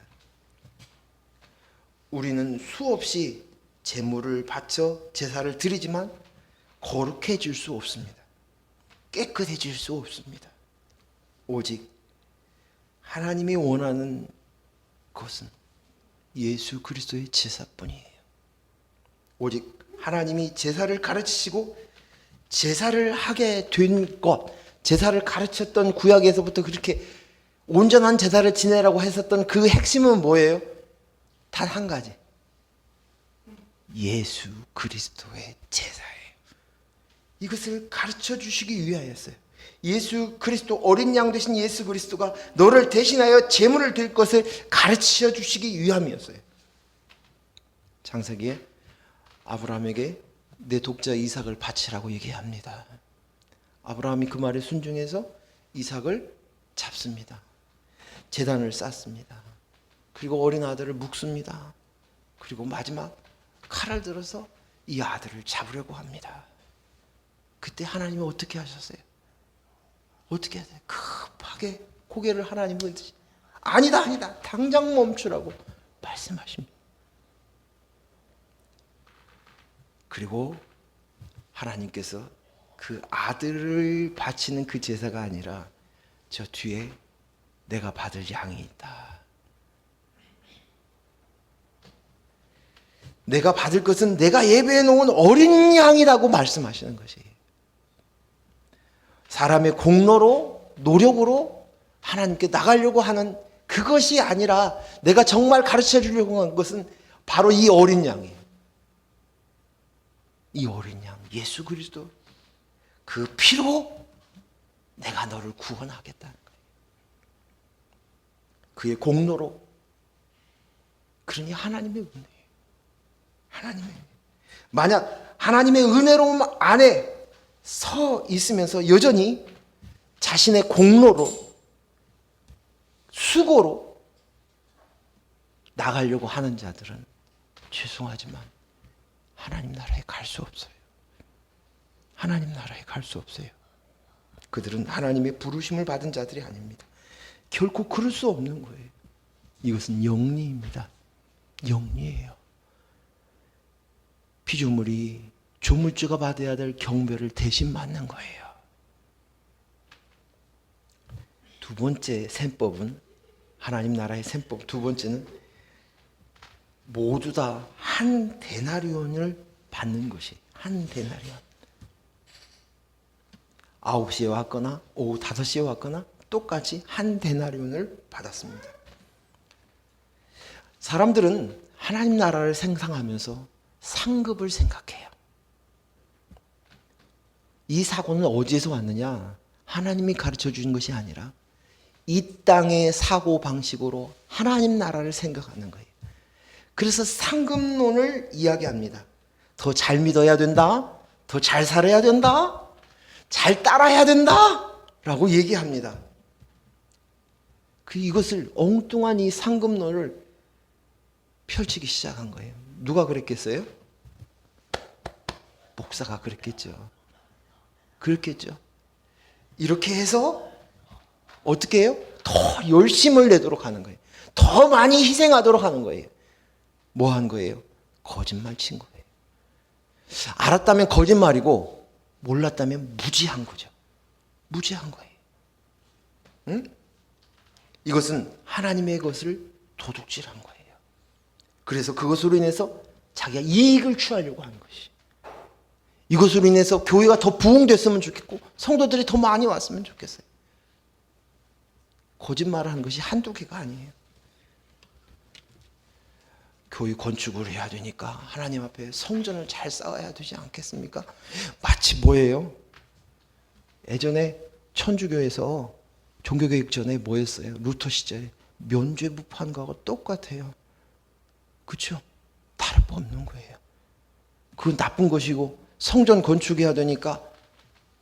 우리는 수없이 제물을 바쳐 제사를 드리지만 거룩해질 수 없습니다. 깨끗해질 수 없습니다. 오직 하나님이 원하는 것은 예수 그리스도의 제사뿐이에요. 오직 하나님이 제사를 가르치시고 제사를 하게 된 것, 제사를 가르쳤던 구약에서부터 그렇게 온전한 제사를 지내라고 했었던 그 핵심은 뭐예요? 단 한 가지. 예수 그리스도의 제사예요. 이것을 가르쳐 주시기 위하였어요. 예수 그리스도, 어린 양 되신 예수 그리스도가 너를 대신하여 제물을 드릴 것을 가르쳐 주시기 위함이었어요. 창세기에 아브라함에게 내 독자 이삭을 바치라고 얘기합니다. 아브라함이 그 말에 순종해서 이삭을 잡습니다. 제단을 쌓습니다. 그리고 어린 아들을 묵습니다. 그리고 마지막 칼을 들어서 이 아들을 잡으려고 합니다. 그때 하나님이 어떻게 하셨어요? 어떻게 하세요? 급하게 고개를 하나님을 드시 아니다 아니다 당장 멈추라고 말씀하십니다. 그리고 하나님께서 그 아들을 바치는 그 제사가 아니라 저 뒤에 내가 받을 양이 있다. 내가 받을 것은 내가 예배해 놓은 어린 양이라고 말씀하시는 것이에요. 사람의 공로로 노력으로 하나님께 나가려고 하는 그것이 아니라 내가 정말 가르쳐 주려고 한 것은 바로 이 어린 양이에요. 이 어린 양 예수 그리스도 그 피로 내가 너를 구원하겠다는 거예요. 그의 공로로. 그러니 하나님의 은혜예요. 하나님의 은혜. 만약 하나님의 은혜로움 안에 서 있으면서 여전히 자신의 공로로 수고로 나가려고 하는 자들은 죄송하지만 하나님 나라에 갈 수 없어요. 하나님 나라에 갈 수 없어요. 그들은 하나님의 부르심을 받은 자들이 아닙니다. 결코 그럴 수 없는 거예요. 이것은 영리입니다. 영리예요. 피조물이 조물주가 받아야 될 경배를 대신 받는 거예요. 두 번째 셈법은 하나님 나라의 셈법 두 번째는 모두 다 한 데나리온을 받는 것이 한 데나리온. 9시에 왔거나 오후 5시에 왔거나 똑같이 한 데나리온을 받았습니다. 사람들은 하나님 나라를 생각하면서 상급을 생각해요. 이 사고는 어디에서 왔느냐? 하나님이 가르쳐 주신 것이 아니라 이 땅의 사고 방식으로 하나님 나라를 생각하는 거예요. 그래서 상급론을 이야기합니다. 더 잘 믿어야 된다. 더 잘 살아야 된다. 잘 따라야 된다. 라고 얘기합니다. 이것을 엉뚱한 이 상급론을 펼치기 시작한 거예요. 누가 그랬겠어요? 목사가 그랬겠죠. 그렇겠죠. 이렇게 해서 어떻게 해요? 더 열심을 내도록 하는 거예요. 더 많이 희생하도록 하는 거예요. 뭐 한 거예요? 거짓말 친 거예요. 알았다면 거짓말이고 몰랐다면 무지한 거죠. 무지한 거예요. 응? 이것은 하나님의 것을 도둑질한 거예요. 그래서 그것으로 인해서 자기가 이익을 취하려고 하는 것이. 이것으로 인해서 교회가 더 부흥됐으면 좋겠고 성도들이 더 많이 왔으면 좋겠어요. 거짓말을 하는 것이 한두 개가 아니에요. 교회 건축을 해야 되니까 하나님 앞에 성전을 잘 쌓아야 되지 않겠습니까? 마치 뭐예요? 예전에 천주교에서 종교개혁 전에 뭐였어요? 루터 시절에 면죄부판 거하고 똑같아요. 그렇죠? 다를 바 없는 거예요. 그건 나쁜 것이고 성전 건축해야 되니까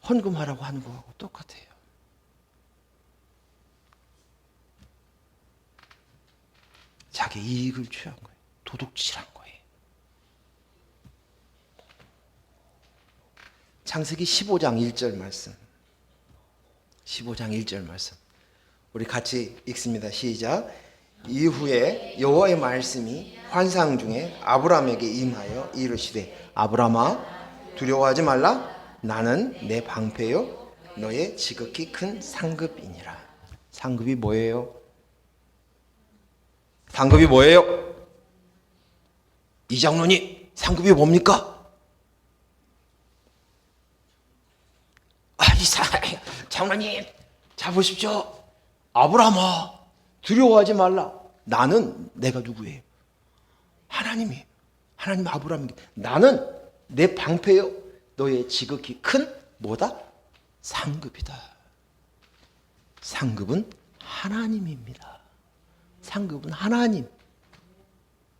헌금하라고 하는 거하고 똑같아요. 자기 이익을 취한 거예요. 도둑질한 거예요. 창세기 15장 1절 말씀. 15장 1절 말씀. 우리 같이 읽습니다. 시작. 이후에 여호와의 말씀이 환상 중에 아브라함에게 임하여 이르시되 아브라함아 두려워하지 말라. 나는 내 방패요 너의 지극히 큰 상급이니라. 상급이 뭐예요? 상급이 뭐예요? 이장로님, 상급이 뭡니까? 장로님, 자 보십시오. 아브라함아, 두려워하지 말라. 나는 내가 누구예요? 하나님이에요. 하나님 아브라함에게 나는 내 방패요 너의 지극히 큰 뭐다? 상급이다. 상급은 하나님입니다. 상급은 하나님.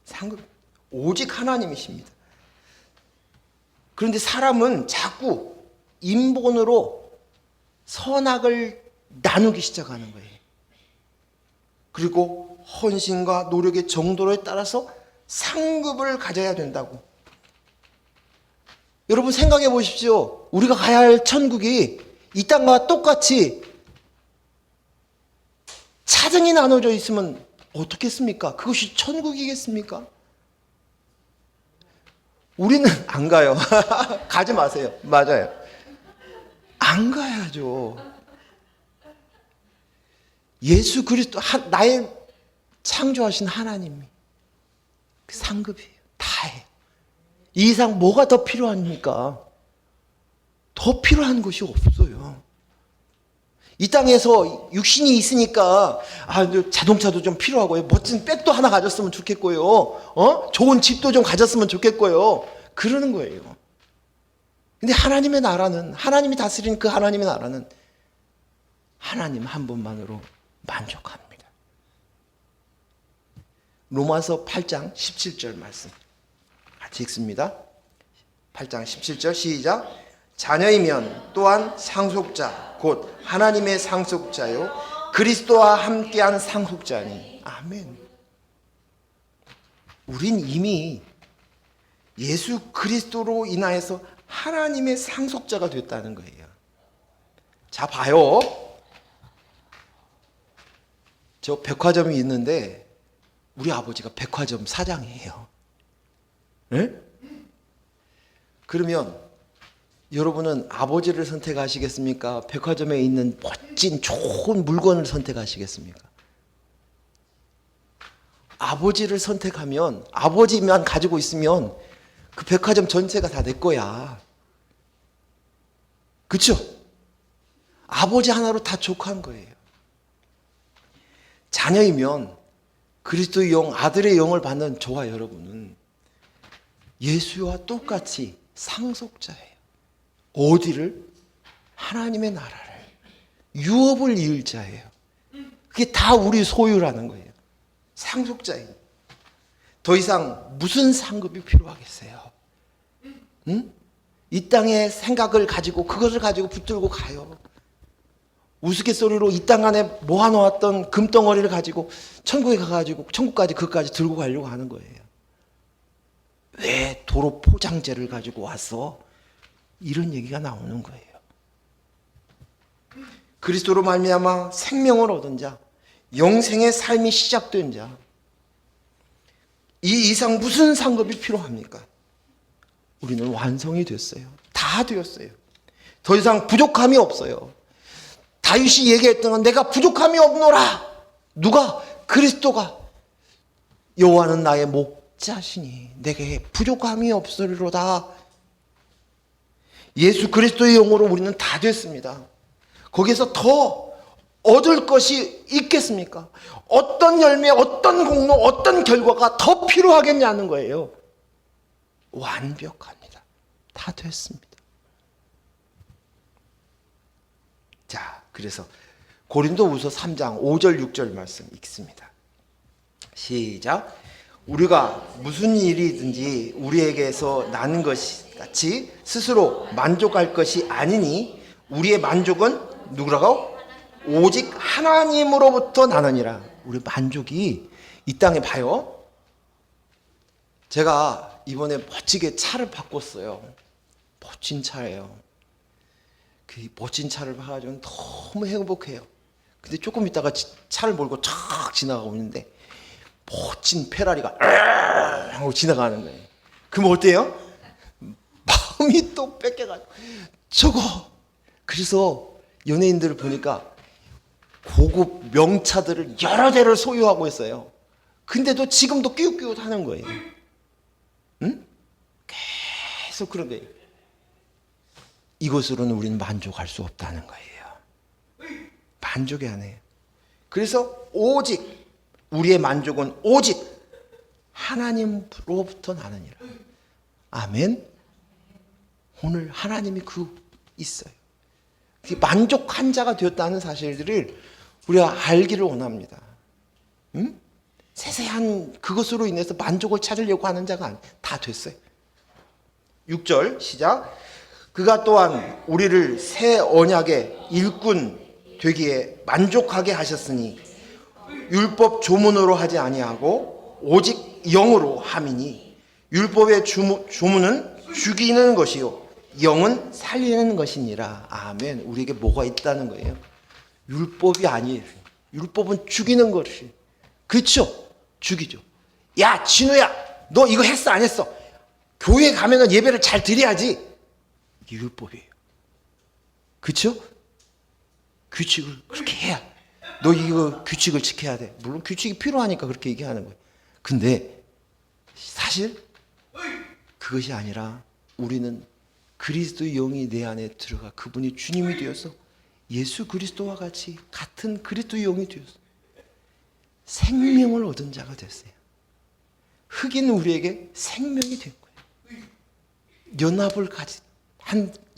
상급 오직 하나님이십니다. 그런데 사람은 자꾸 인본으로 선악을 나누기 시작하는 거예요. 그리고 헌신과 노력의 정도에 따라서 상급을 가져야 된다고. 여러분 생각해 보십시오. 우리가 가야 할 천국이 이 땅과 똑같이 차등이 나눠져 있으면 어떻겠습니까? 그것이 천국이겠습니까? 우리는 안 가요. 가지 마세요. 맞아요. 안 가야죠. 예수 그리스도 나의 창조하신 하나님이 그 상급이에요. 다예요. 이 이상 뭐가 더 필요합니까? 더 필요한 것이 없어요. 이 땅에서 육신이 있으니까 자동차도 좀 필요하고요. 멋진 백도 하나 가졌으면 좋겠고요. 좋은 집도 좀 가졌으면 좋겠고요. 그러는 거예요. 근데 하나님의 나라는, 하나님이 다스리는 그 하나님의 나라는 하나님 한 분만으로 만족합니다. 로마서 8장 17절 말씀 같이 읽습니다. 8장 17절 시작. 자녀이면 또한 상속자 곧 하나님의 상속자요 그리스도와 함께한 상속자니. 아멘. 우린 이미 예수 그리스도로 인하여서 하나님의 상속자가 됐다는 거예요. 자, 봐요. 저 백화점이 있는데 우리 아버지가 백화점 사장이에요. 네? 그러면 여러분은 아버지를 선택하시겠습니까? 백화점에 있는 멋진 좋은 물건을 선택하시겠습니까? 아버지를 선택하면, 아버지만 가지고 있으면 그 백화점 전체가 다 내 거야. 그렇죠? 아버지 하나로 다 족한 거예요. 자녀이면 그리스도의 영, 아들의 영을 받는 저와 여러분은 예수와 똑같이 상속자예요. 어디를? 하나님의 나라를, 유업을 이을 자예요. 그게 다 우리 소유라는 거예요. 상속자예요. 더 이상 무슨 상급이 필요하겠어요? 응? 이 땅의 생각을 가지고 그것을 가지고 붙들고 가요. 우스갯소리로 이 땅 안에 모아놓았던 금덩어리를 가지고 천국에 가가지고 천국까지 그것까지 들고 가려고 하는 거예요. 왜 도로 포장재를 가지고 왔어? 이런 얘기가 나오는 거예요. 그리스도로 말미암아 생명을 얻은 자, 영생의 삶이 시작된 자, 이 이상 무슨 상급이 필요합니까? 우리는 완성이 됐어요. 다 되었어요. 더 이상 부족함이 없어요. 다윗이 얘기했던 건 내가 부족함이 없노라. 누가? 그리스도가. 여호와는 나의 목자시니 내게 부족함이 없으리로다. 예수 그리스도의 영으로 우리는 다 됐습니다. 거기에서 더 얻을 것이 있겠습니까? 어떤 열매, 어떤 공로, 어떤 결과가 더 필요하겠냐는 거예요. 완벽합니다. 다 됐습니다. 자, 그래서 고린도후서 3장 5절 6절 말씀 읽습니다. 시작. 우리가 무슨 일이든지 우리에게서 나는 것이 같이 스스로 만족할 것이 아니니 우리의 만족은 누구라고? 오직 하나님으로부터 나느니라. 우리 만족이 이 땅에 봐요. 제가 이번에 멋지게 차를 바꿨어요. 멋진 차예요. 그 멋진 차를 봐가지고 너무 행복해요. 근데 조금 있다가 차를 몰고 촥 지나가고 있는데 멋진 페라리가 하고 지나가는 거예요. 그럼 어때요? 마음이 또 뺏겨가지고 저거. 그래서 연예인들을 보니까 고급 명차들을 여러 대를 소유하고 있어요. 근데도 지금도 끼웃끼웃 하는 거예요. 응? 계속 그런 거예요. 이것으로는 우리는 만족할 수 없다는 거예요. 만족이 안 해요. 그래서 오직 우리의 만족은 오직 하나님으로부터 나느니라. 아멘. 오늘 하나님이 있어요. 만족한 자가 되었다는 사실들을 우리가 알기를 원합니다. 응? 세세한 그것으로 인해서 만족을 찾으려고 하는 자가 다 됐어요. 6절 시작. 그가 또한 우리를 새 언약의 일꾼 되기에 만족하게 하셨으니 율법 조문으로 하지 아니하고 오직 영으로 함이니 율법의 조문은 죽이는 것이요 영은 살리는 것이니라. 아멘. 우리에게 뭐가 있다는 거예요? 율법이 아니에요. 율법은 죽이는 것이. 그렇죠? 죽이죠. 야 진우야, 너 이거 했어 안 했어? 교회 가면은 예배를 잘 드려야지. 이게 율법이에요. 그렇죠? 규칙을 그렇게 해야. 너 이거 규칙을 지켜야 돼. 물론 규칙이 필요하니까 그렇게 얘기하는 거예요. 근데 사실 그것이 아니라 우리는 그리스도의 영이 내 안에 들어가 그분이 주님이 되어서 예수 그리스도와 같이 같은 그리스도의 영이 되어서 생명을 얻은 자가 됐어요. 흑인 우리에게 생명이 된 거예요.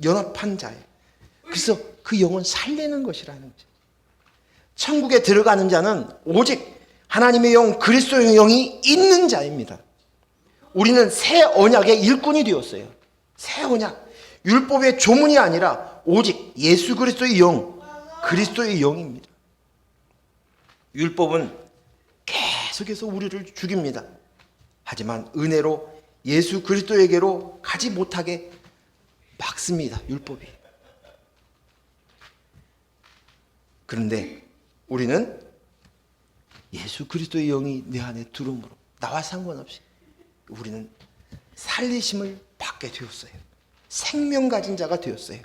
연합한 자예요. 그래서 그 영은 살리는 것이라는 거죠. 천국에 들어가는 자는 오직 하나님의 영, 그리스도의 영이 있는 자입니다. 우리는 새 언약의 일꾼이 되었어요. 새 언약. 율법의 조문이 아니라 오직 예수 그리스도의 영, 그리스도의 영입니다. 율법은 계속해서 우리를 죽입니다. 하지만 은혜로 예수 그리스도에게로 가지 못하게 막습니다. 율법이. 그런데 우리는 예수 그리스도의 영이 내 안에 들어옴으로 나와 상관없이 우리는 살리심을 받게 되었어요. 생명 가진 자가 되었어요.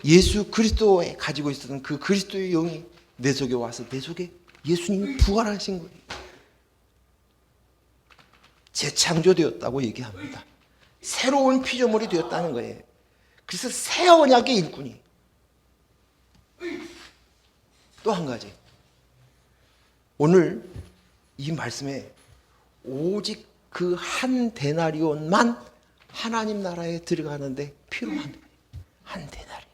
예수 그리스도에 가지고 있었던 그 그리스도의 영이 내 속에 와서 내 속에 예수님이 부활하신 거예요. 재창조되었다고 얘기합니다. 새로운 피조물이 되었다는 거예요. 그래서 새 언약의 일꾼이. 또 한 가지. 오늘 이 말씀에 오직 그 한 데나리온만 하나님 나라에 들어가는데 필요한 거예요. 한 데나리온.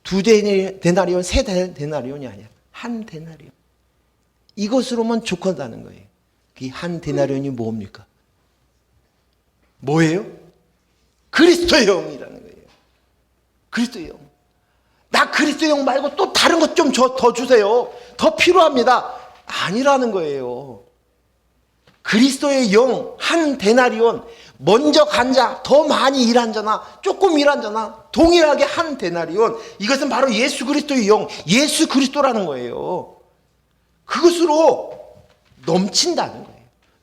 두 데나리온, 세 데나리온이 아니야. 한 데나리온. 이것으로만 족한다는 거예요. 이 한 데나리온이 뭡니까? 뭐예요? 그리스도의 영이라는 거예요. 그리스도의 영. 나 그리스도의 영 말고 또 다른 것 좀 더 주세요. 더 필요합니다. 아니라는 거예요. 그리스도의 영, 한 데나리온, 먼저 간 자, 더 많이 일한 자나 조금 일한 자나 동일하게 한 데나리온. 이것은 바로 예수 그리스도의 영, 예수 그리스도라는 거예요. 그것으로 넘친다는 거예요.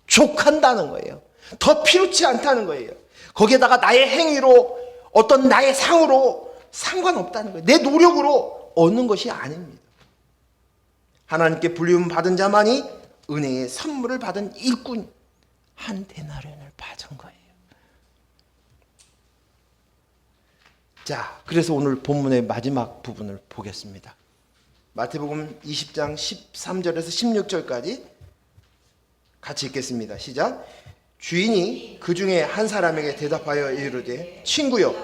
족한다는 거예요. 더 필요치 않다는 거예요. 거기에다가 나의 행위로 어떤 나의 상으로 상관없다는 거예요. 내 노력으로 얻는 것이 아닙니다. 하나님께 불리움 받은 자만이 은혜의 선물을 받은 일꾼 한 데나리온을 받은 거예요. 자, 그래서 오늘 본문의 마지막 부분을 보겠습니다. 마태복음 20장 13절에서 16절까지 같이 읽겠습니다. 시작. 주인이 그 중에 한 사람에게 대답하여 이르되 친구여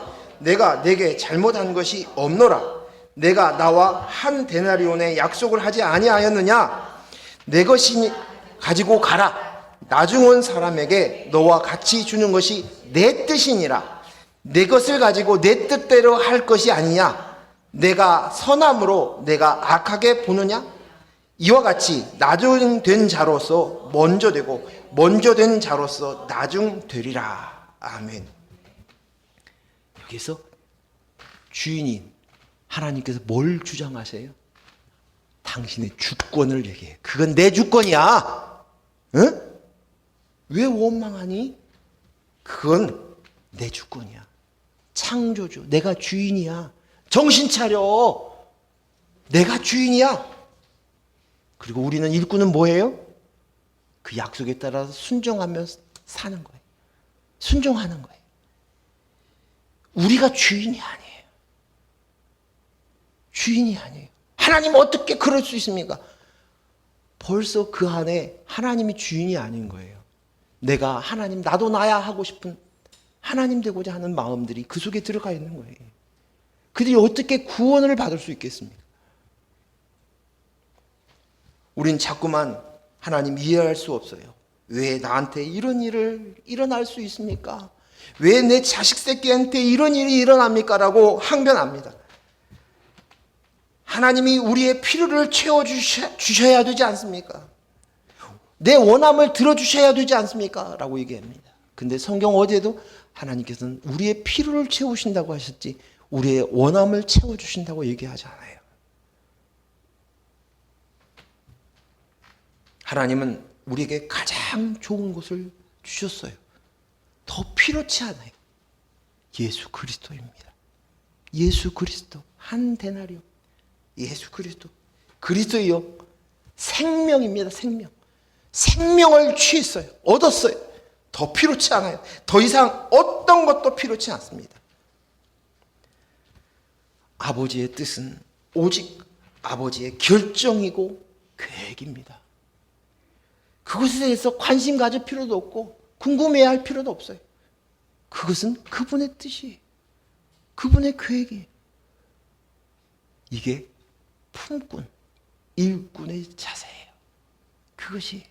내가 내게 잘못한 것이 없노라. 내가 나와 한 데나리온의 약속을 하지 아니하였느냐? 내 것이 가지고 가라. 나중 온 사람에게 너와 같이 주는 것이 내 뜻이니라. 내 것을 가지고 내 뜻대로 할 것이 아니냐? 내가 선함으로 내가 악하게 보느냐? 이와 같이 나중된 자로서 먼저 되고 먼저 된 자로서 나중 되리라. 아멘. 여기서 주인인 하나님께서 뭘 주장하세요? 당신의 주권을 얘기해요. 그건 내 주권이야. 응? 왜 원망하니? 그건 내 주권이야. 창조주. 내가 주인이야. 정신 차려. 내가 주인이야. 그리고 우리는 일꾼은 뭐예요? 그 약속에 따라서 순종하며 사는 거예요. 순종하는 거예요. 우리가 주인이 아니에요. 주인이 아니에요. 하나님 어떻게 그럴 수 있습니까? 벌써 그 안에 하나님이 주인이 아닌 거예요. 내가 하나님, 나도 나야 하고 싶은 하나님 되고자 하는 마음들이 그 속에 들어가 있는 거예요. 그들이 어떻게 구원을 받을 수 있겠습니까? 우린 자꾸만 하나님 이해할 수 없어요. 왜 나한테 이런 일을 일어날 수 있습니까? 왜 내 자식 새끼한테 이런 일이 일어납니까? 라고 항변합니다. 하나님이 우리의 필요를 채워주셔야 되지 않습니까? 내 원함을 들어주셔야 되지 않습니까? 라고 얘기합니다. 근데 성경 어디에도 하나님께서는 우리의 필요를 채우신다고 하셨지 우리의 원함을 채워주신다고 얘기하지 않아요. 하나님은 우리에게 가장 좋은 것을 주셨어요. 더 필요치 않아요. 예수 그리스도입니다. 예수 그리스도 한 데나리온. 예수 그리스도. 그리스도요 생명입니다. 생명. 생명을 취했어요. 얻었어요. 더 필요치 않아요. 더 이상 어떤 것도 필요치 않습니다. 아버지의 뜻은 오직 아버지의 결정이고 계획입니다. 그것에 대해서 관심 가질 필요도 없고 궁금해야 할 필요도 없어요. 그것은 그분의 뜻이에요. 그분의 계획이에요. 이게 품꾼, 일꾼의 자세예요. 그것이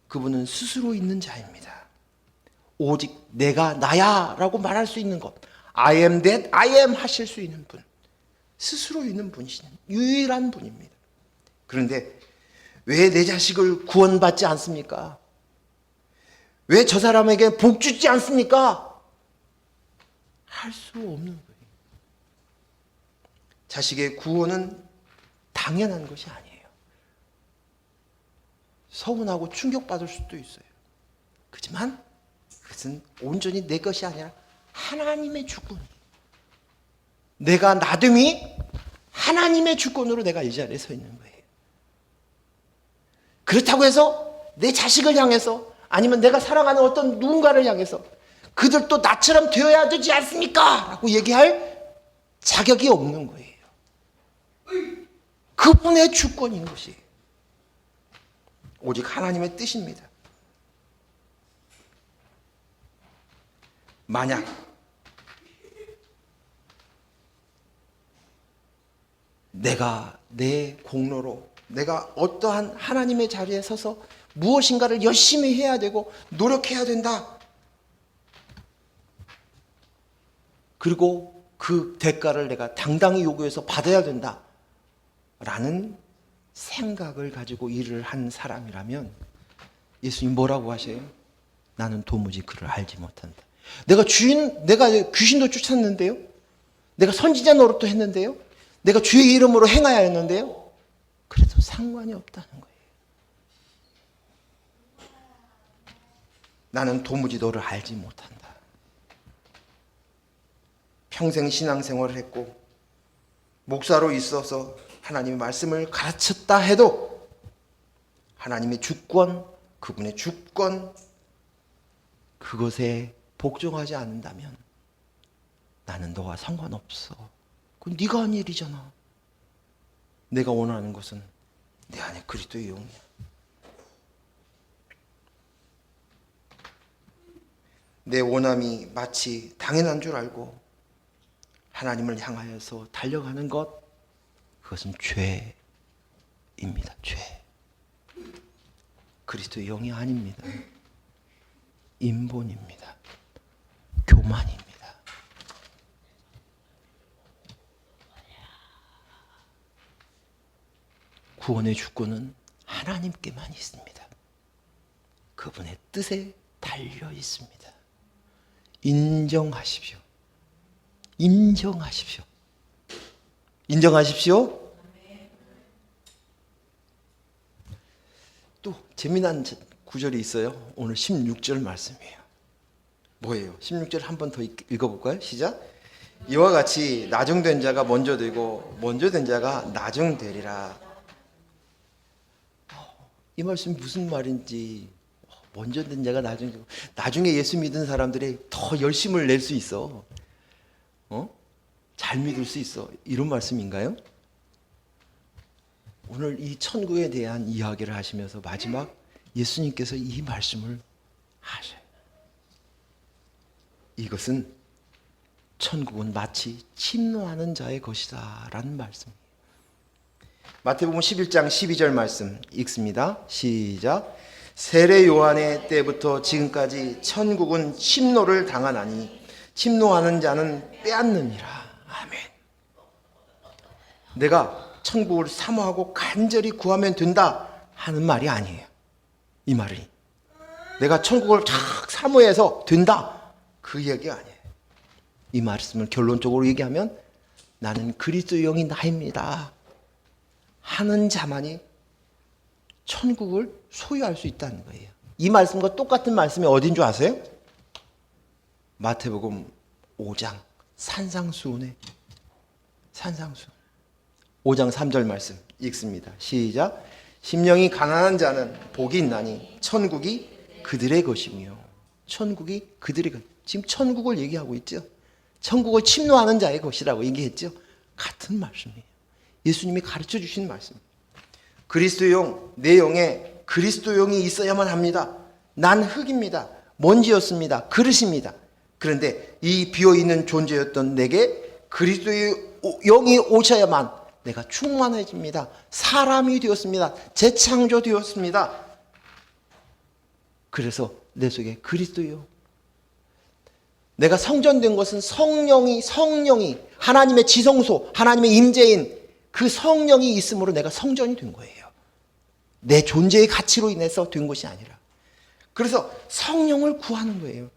그분은 스스로 있는 자입니다. 오직 내가 나야 라고 말할 수 있는 것, I am that I am 하실 수 있는 분, 스스로 있는 분이신 유일한 분입니다. 그런데 왜 내 자식을 구원받지 않습니까? 왜 저 사람에게 복 주지 않습니까? 할 수 없는 거예요. 자식의 구원은 당연한 것이 아니에요. 서운하고 충격받을 수도 있어요. 그렇지만 그것은 온전히 내 것이 아니라 하나님의 주권. 내가 나됨이 하나님의 주권으로 내가 이 자리에 서 있는 거예요. 그렇다고 해서 내 자식을 향해서 아니면 내가 사랑하는 어떤 누군가를 향해서 그들도 나처럼 되어야 되지 않습니까? 라고 얘기할 자격이 없는 거예요. 그분의 주권인 것이 오직 하나님의 뜻입니다. 만약 내가 내 공로로 내가 어떠한 하나님의 자리에 서서 무엇인가를 열심히 해야 되고 노력해야 된다. 그리고 그 대가를 내가 당당히 요구해서 받아야 된다. 라는 생각을 가지고 일을 한 사람이라면 예수님 뭐라고 하세요? 나는 도무지 그를 알지 못한다. 내가 귀신도 쫓았는데요. 내가 선지자 노릇도 했는데요. 내가 주의 이름으로 행하야 했는데요. 그래도 상관이 없다는 거예요. 나는 도무지 너를 알지 못한다. 평생 신앙생활을 했고 목사로 있어서 하나님의 말씀을 가르쳤다 해도 하나님의 주권, 그분의 주권 그것에 복종하지 않는다면 나는 너와 상관없어. 그건 네가 한 일이잖아. 내가 원하는 것은 내 안에 그리스도의 영이야. 내 원함이 마치 당연한 줄 알고 하나님을 향하여서 달려가는 것, 그것은 죄입니다. 죄. 그리스도의 영이 아닙니다. 인본입니다. 교만입니다. 구원의 주권은 하나님께만 있습니다. 그분의 뜻에 달려 있습니다. 인정하십시오. 인정하십시오. 인정하십시오. 또 재미난 구절이 있어요. 오늘 16절 말씀이에요. 뭐예요? 16절 한 번 더 읽어볼까요? 시작. 이와 같이 나중된 자가 먼저 되고 먼저 된 자가 나중되리라. 이 말씀이 무슨 말인지, 먼저 된 자가 나중에 예수 믿은 사람들이 더 열심을 낼 수 있어. 잘 믿을 수 있어. 이런 말씀인가요? 오늘 이 천국에 대한 이야기를 하시면서 마지막 예수님께서 이 말씀을 하셔요. 이것은 천국은 마치 침노하는 자의 것이다 라는 말씀이에요. 마태복음 11장 12절 말씀 읽습니다. 시작. 세례 요한의 때부터 지금까지 천국은 침노를 당하나니 침노하는 자는 빼앗느니라. 아멘. 내가 천국을 사모하고 간절히 구하면 된다 하는 말이 아니에요. 이 말이 내가 천국을 쫙 사모해서 된다, 그 얘기가 아니에요. 이 말씀을 결론적으로 얘기하면 나는 그리스도의 영이 나입니다 하는 자만이 천국을 소유할 수 있다는 거예요. 이 말씀과 똑같은 말씀이 어딘 줄 아세요? 마태복음 5장 산상수훈에, 산상수훈 5장 3절 말씀 읽습니다. 시작. 심령이 가난한 자는 복이 있나니 천국이 그들의 것이며. 천국이 그들의 것. 지금 천국을 얘기하고 있죠. 천국을 침노하는 자의 것이라고 얘기했죠. 같은 말씀이에요. 예수님이 가르쳐 주신 말씀. 그리스도의 영, 내 영에 그리스도의 영이 있어야만 합니다. 난 흙입니다. 먼지였습니다. 그릇입니다. 그런데 이 비어있는 존재였던 내게 그리스도의 영이 오셔야만 내가 충만해집니다. 사람이 되었습니다. 재창조되었습니다. 그래서 내 속에 그리스도의 영. 내가 성전된 것은 성령이 하나님의 지성소, 하나님의 임재인 그 성령이 있으므로 내가 성전이 된 거예요. 내 존재의 가치로 인해서 된 것이 아니라. 그래서 성령을 구하는 거예요.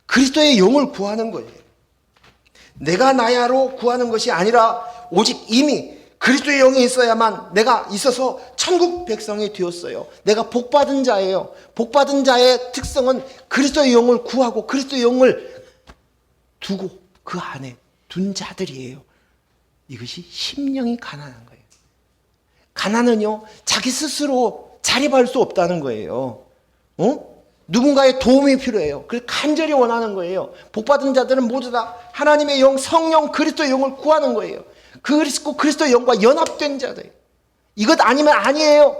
그리스도의 영을 구하는 거예요. 내가 나야로 구하는 것이 아니라 오직 이미 그리스도의 영이 있어야만 내가 있어서 천국 백성이 되었어요. 내가 복받은 자예요. 복받은 자의 특성은 그리스도의 영을 구하고 그리스도의 영을 두고 그 안에 둔 자들이에요. 이것이 심령이 가난한 거예요. 가난은요, 자기 스스로 자립할 수 없다는 거예요. 누군가의 도움이 필요해요. 그래서 간절히 원하는 거예요. 복받은 자들은 모두 다 하나님의 영, 성령, 그리스도의 영을 구하는 거예요. 그리스도의 영과 연합된 자들. 이것 아니면 아니에요.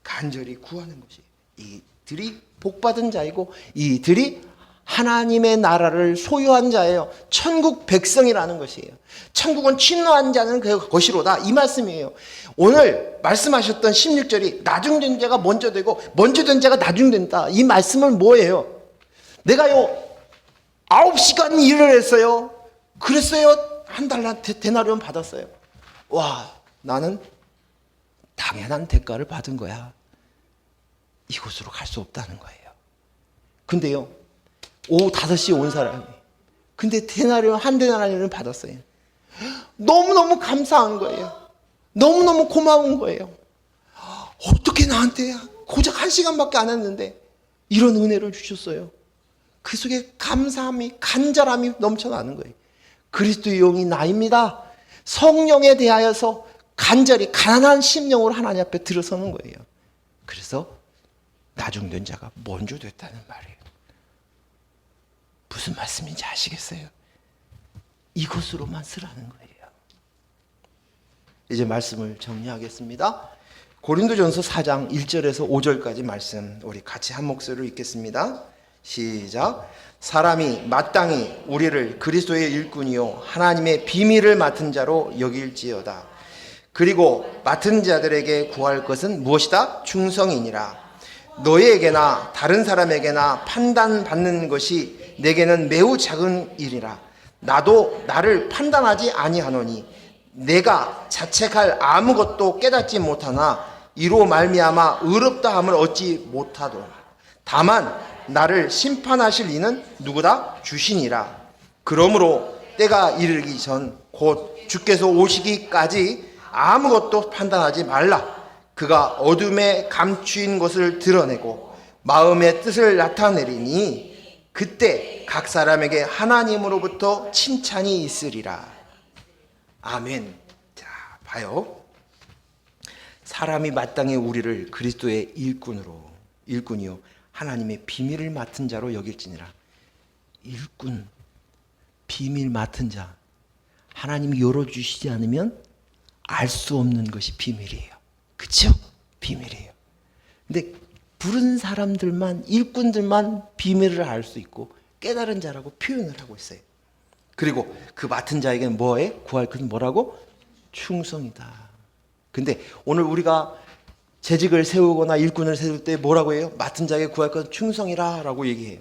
간절히 구하는 것이. 이들이 복받은 자이고 이들이 하나님의 나라를 소유한 자예요. 천국 백성이라는 것이에요. 천국은 침노한 자는 그 것이로다, 이 말씀이에요. 오늘 말씀하셨던 16절이 나중된 자가 먼저 되고 먼저 된 자가 나중된다, 이 말씀은 뭐예요? 내가요 9시간 일을 했어요. 그랬어요. 한 달날 데나리온 받았어요. 와, 나는 당연한 대가를 받은 거야. 이곳으로 갈 수 없다는 거예요. 근데요, 오후 5시에 온 사람이, 근데 데나리온 한 데나리온을 받았어요. 너무너무 감사한 거예요. 너무너무 고마운 거예요. 어떻게 나한테 고작 1시간밖에 안 했는데 이런 은혜를 주셨어요. 그 속에 감사함이, 간절함이 넘쳐나는 거예요. 그리스도의 영이 나입니다. 성령에 대하여서 간절히 가난한 심령으로 하나님 앞에 들어서는 거예요. 그래서 나중된 자가 먼저 됐다는 말이에요. 무슨 말씀인지 아시겠어요? 이것으로만 쓰라는 거예요. 이제 말씀을 정리하겠습니다. 고린도전서 4장 1절에서 5절까지 말씀 우리 같이 한 목소리로 읽겠습니다. 시작. 사람이 마땅히 우리를 그리스도의 일꾼이요 하나님의 비밀을 맡은 자로 여길지어다. 그리고 맡은 자들에게 구할 것은 무엇이다? 충성이니라. 너희에게나 다른 사람에게나 판단받는 것이 내게는 매우 작은 일이라. 나도 나를 판단하지 아니하노니 내가 자책할 아무것도 깨닫지 못하나 이로 말미암아 의롭다함을 얻지 못하도다. 다만 나를 심판하실 이는 누구다? 주시니라. 그러므로 때가 이르기 전 곧 주께서 오시기까지 아무것도 판단하지 말라. 그가 어둠에 감추인 것을 드러내고 마음의 뜻을 나타내리니 그때 각 사람에게 하나님으로부터 칭찬이 있으리라. 아멘. 자, 봐요. 사람이 마땅히 우리를 그리스도의 일꾼이요 하나님의 비밀을 맡은 자로 여길지니라. 일꾼, 비밀 맡은 자. 하나님이 열어주시지 않으면 알 수 없는 것이 비밀이에요. 그렇죠? 비밀이에요. 근데 부른 사람들만, 일꾼들만 비밀을 알 수 있고 깨달은 자라고 표현을 하고 있어요. 그리고 그 맡은 자에게는 뭐에? 구할 것은 뭐라고? 충성이다. 근데 오늘 우리가 재직을 세우거나 일꾼을 세울 때 뭐라고 해요? 맡은 자에게 구할 것은 충성이라 라고 얘기해요.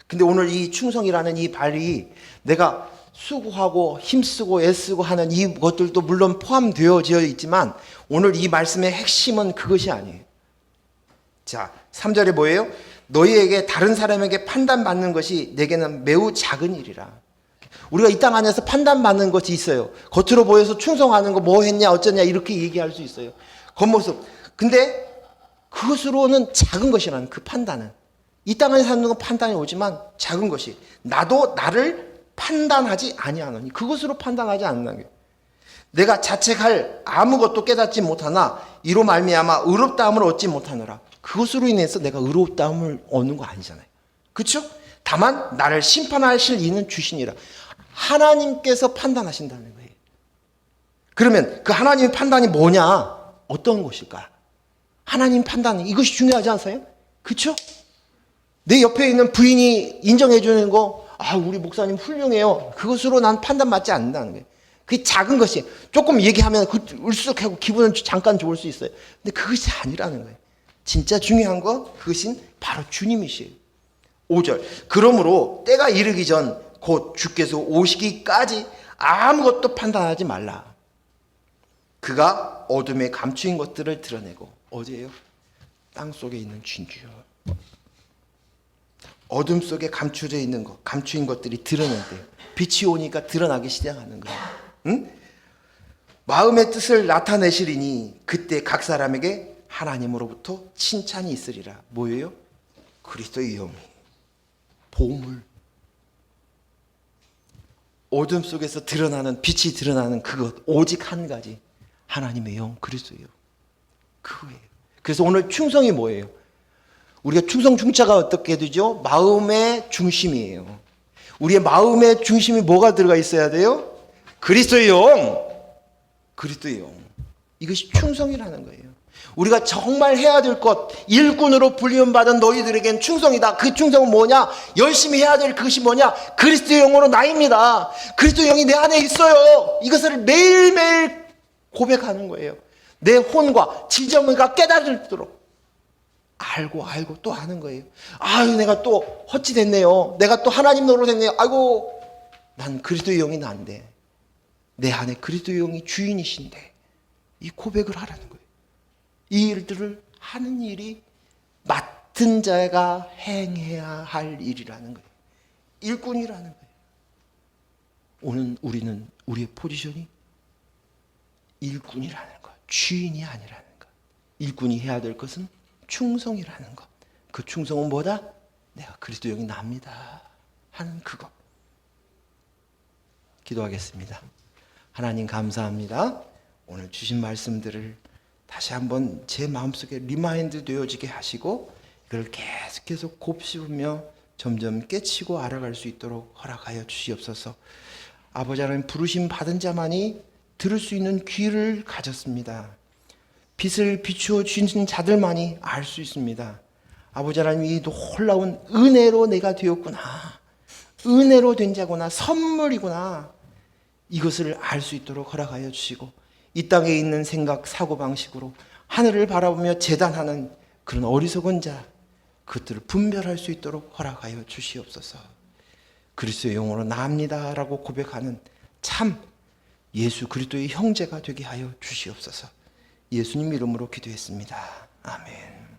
근데 오늘 이 충성이라는 이 발이 내가 수고하고 힘쓰고 애쓰고 하는 이 것들도 물론 포함되어 있지만 오늘 이 말씀의 핵심은 그것이 아니에요. 자, 3절에 뭐예요? 너희에게 다른 사람에게 판단받는 것이 내게는 매우 작은 일이라. 우리가 이 땅 안에서 판단받는 것이 있어요. 겉으로 보여서 충성하는 거 뭐 했냐 어쩌냐 이렇게 얘기할 수 있어요. 겉모습. 근데 그것으로는 작은 것이라는 그 판단은. 이 땅에 사는 건 판단이 오지만 작은 것이. 나도 나를 판단하지 아니하노니. 그것으로 판단하지 않는 게. 내가 자책할 아무것도 깨닫지 못하나 이로 말미암아 의롭다함을 얻지 못하노라. 그것으로 인해서 내가 의롭다함을 얻는 거 아니잖아요. 그렇죠? 다만 나를 심판하실 이는 주시니라. 하나님께서 판단하신다는 거예요. 그러면 그 하나님의 판단이 뭐냐? 어떤 것일까? 하나님 판단, 이것이 중요하지 않으세요? 그렇죠? 내 옆에 있는 부인이 인정해 주는 거, 우리 목사님 훌륭해요. 그것으로 난 판단받지 않는다는 거예요. 그게 작은 것이. 조금 얘기하면 울쑥하고 기분은 잠깐 좋을 수 있어요. 근데 그것이 아니라는 거예요. 진짜 중요한 거, 그것은 바로 주님이시에요. 5절. 그러므로 때가 이르기 전 곧 주께서 오시기까지 아무것도 판단하지 말라. 그가 어둠에 감추인 것들을 드러내고. 어디예요? 땅 속에 있는 진주요. 어둠 속에 감춰져 있는 것, 감추인 것들이 드러낸대요. 빛이 오니까 드러나기 시작하는 거예요. 응? 마음의 뜻을 나타내시리니 그때 각 사람에게 하나님으로부터 칭찬이 있으리라. 뭐예요? 그리스도의 영이, 보물. 어둠 속에서 드러나는, 빛이 드러나는 그것, 오직 한 가지. 하나님의 영, 그리스도의 영. 그거예요. 그래서 오늘 충성이 뭐예요? 우리가 충성 중자가 어떻게 되죠? 마음의 중심이에요. 우리의 마음의 중심이 뭐가 들어가 있어야 돼요? 그리스도의 영. 그리스도의 영. 이것이 충성이라는 거예요. 우리가 정말 해야 될 것, 일꾼으로 불리움받은 너희들에겐 충성이다. 그 충성은 뭐냐? 열심히 해야 될 그것이 뭐냐? 그리스도의 영으로 나입니다. 그리스도의 영이 내 안에 있어요. 이것을 매일매일 고백하는 거예요. 내 혼과 지정의가 깨달을도록 알고 또 하는 거예요. 내가 또 헛짓했네요. 내가 또 하나님 노릇했네요. 난 그리스도의 영이 난데 내 안에 그리스도의 영이 주인이신데 이 고백을 하라는 거예요. 이 일들을 하는 일이 맡은 자가 행해야 할 일이라는 거예요. 일꾼이라는 거예요. 오늘 우리는 우리의 포지션이 일꾼이라는 것, 주인이 아니라는 것. 일꾼이 해야 될 것은 충성이라는 것. 그 충성은 뭐다? 내가 그리스도 영이 납니다 하는 그것. 기도하겠습니다. 하나님 감사합니다. 오늘 주신 말씀들을 다시 한번 제 마음속에 리마인드 되어지게 하시고 이걸 계속해서 곱씹으며 점점 깨치고 알아갈 수 있도록 허락하여 주시옵소서. 아버지 하나님, 부르심 받은 자만이 들을 수 있는 귀를 가졌습니다. 빛을 비추어 주신 자들만이 알 수 있습니다. 아버지 하나님, 이 놀라운 은혜로 내가 되었구나. 은혜로 된 자구나. 선물이구나. 이것을 알 수 있도록 허락하여 주시고 이 땅에 있는 생각, 사고방식으로 하늘을 바라보며 재단하는 그런 어리석은 자, 그것들을 분별할 수 있도록 허락하여 주시옵소서. 그리스도의 영으로 나옵니다 라고 고백하는 참 예수 그리스도의 형제가 되게 하여 주시옵소서. 예수님 이름으로 기도했습니다. 아멘.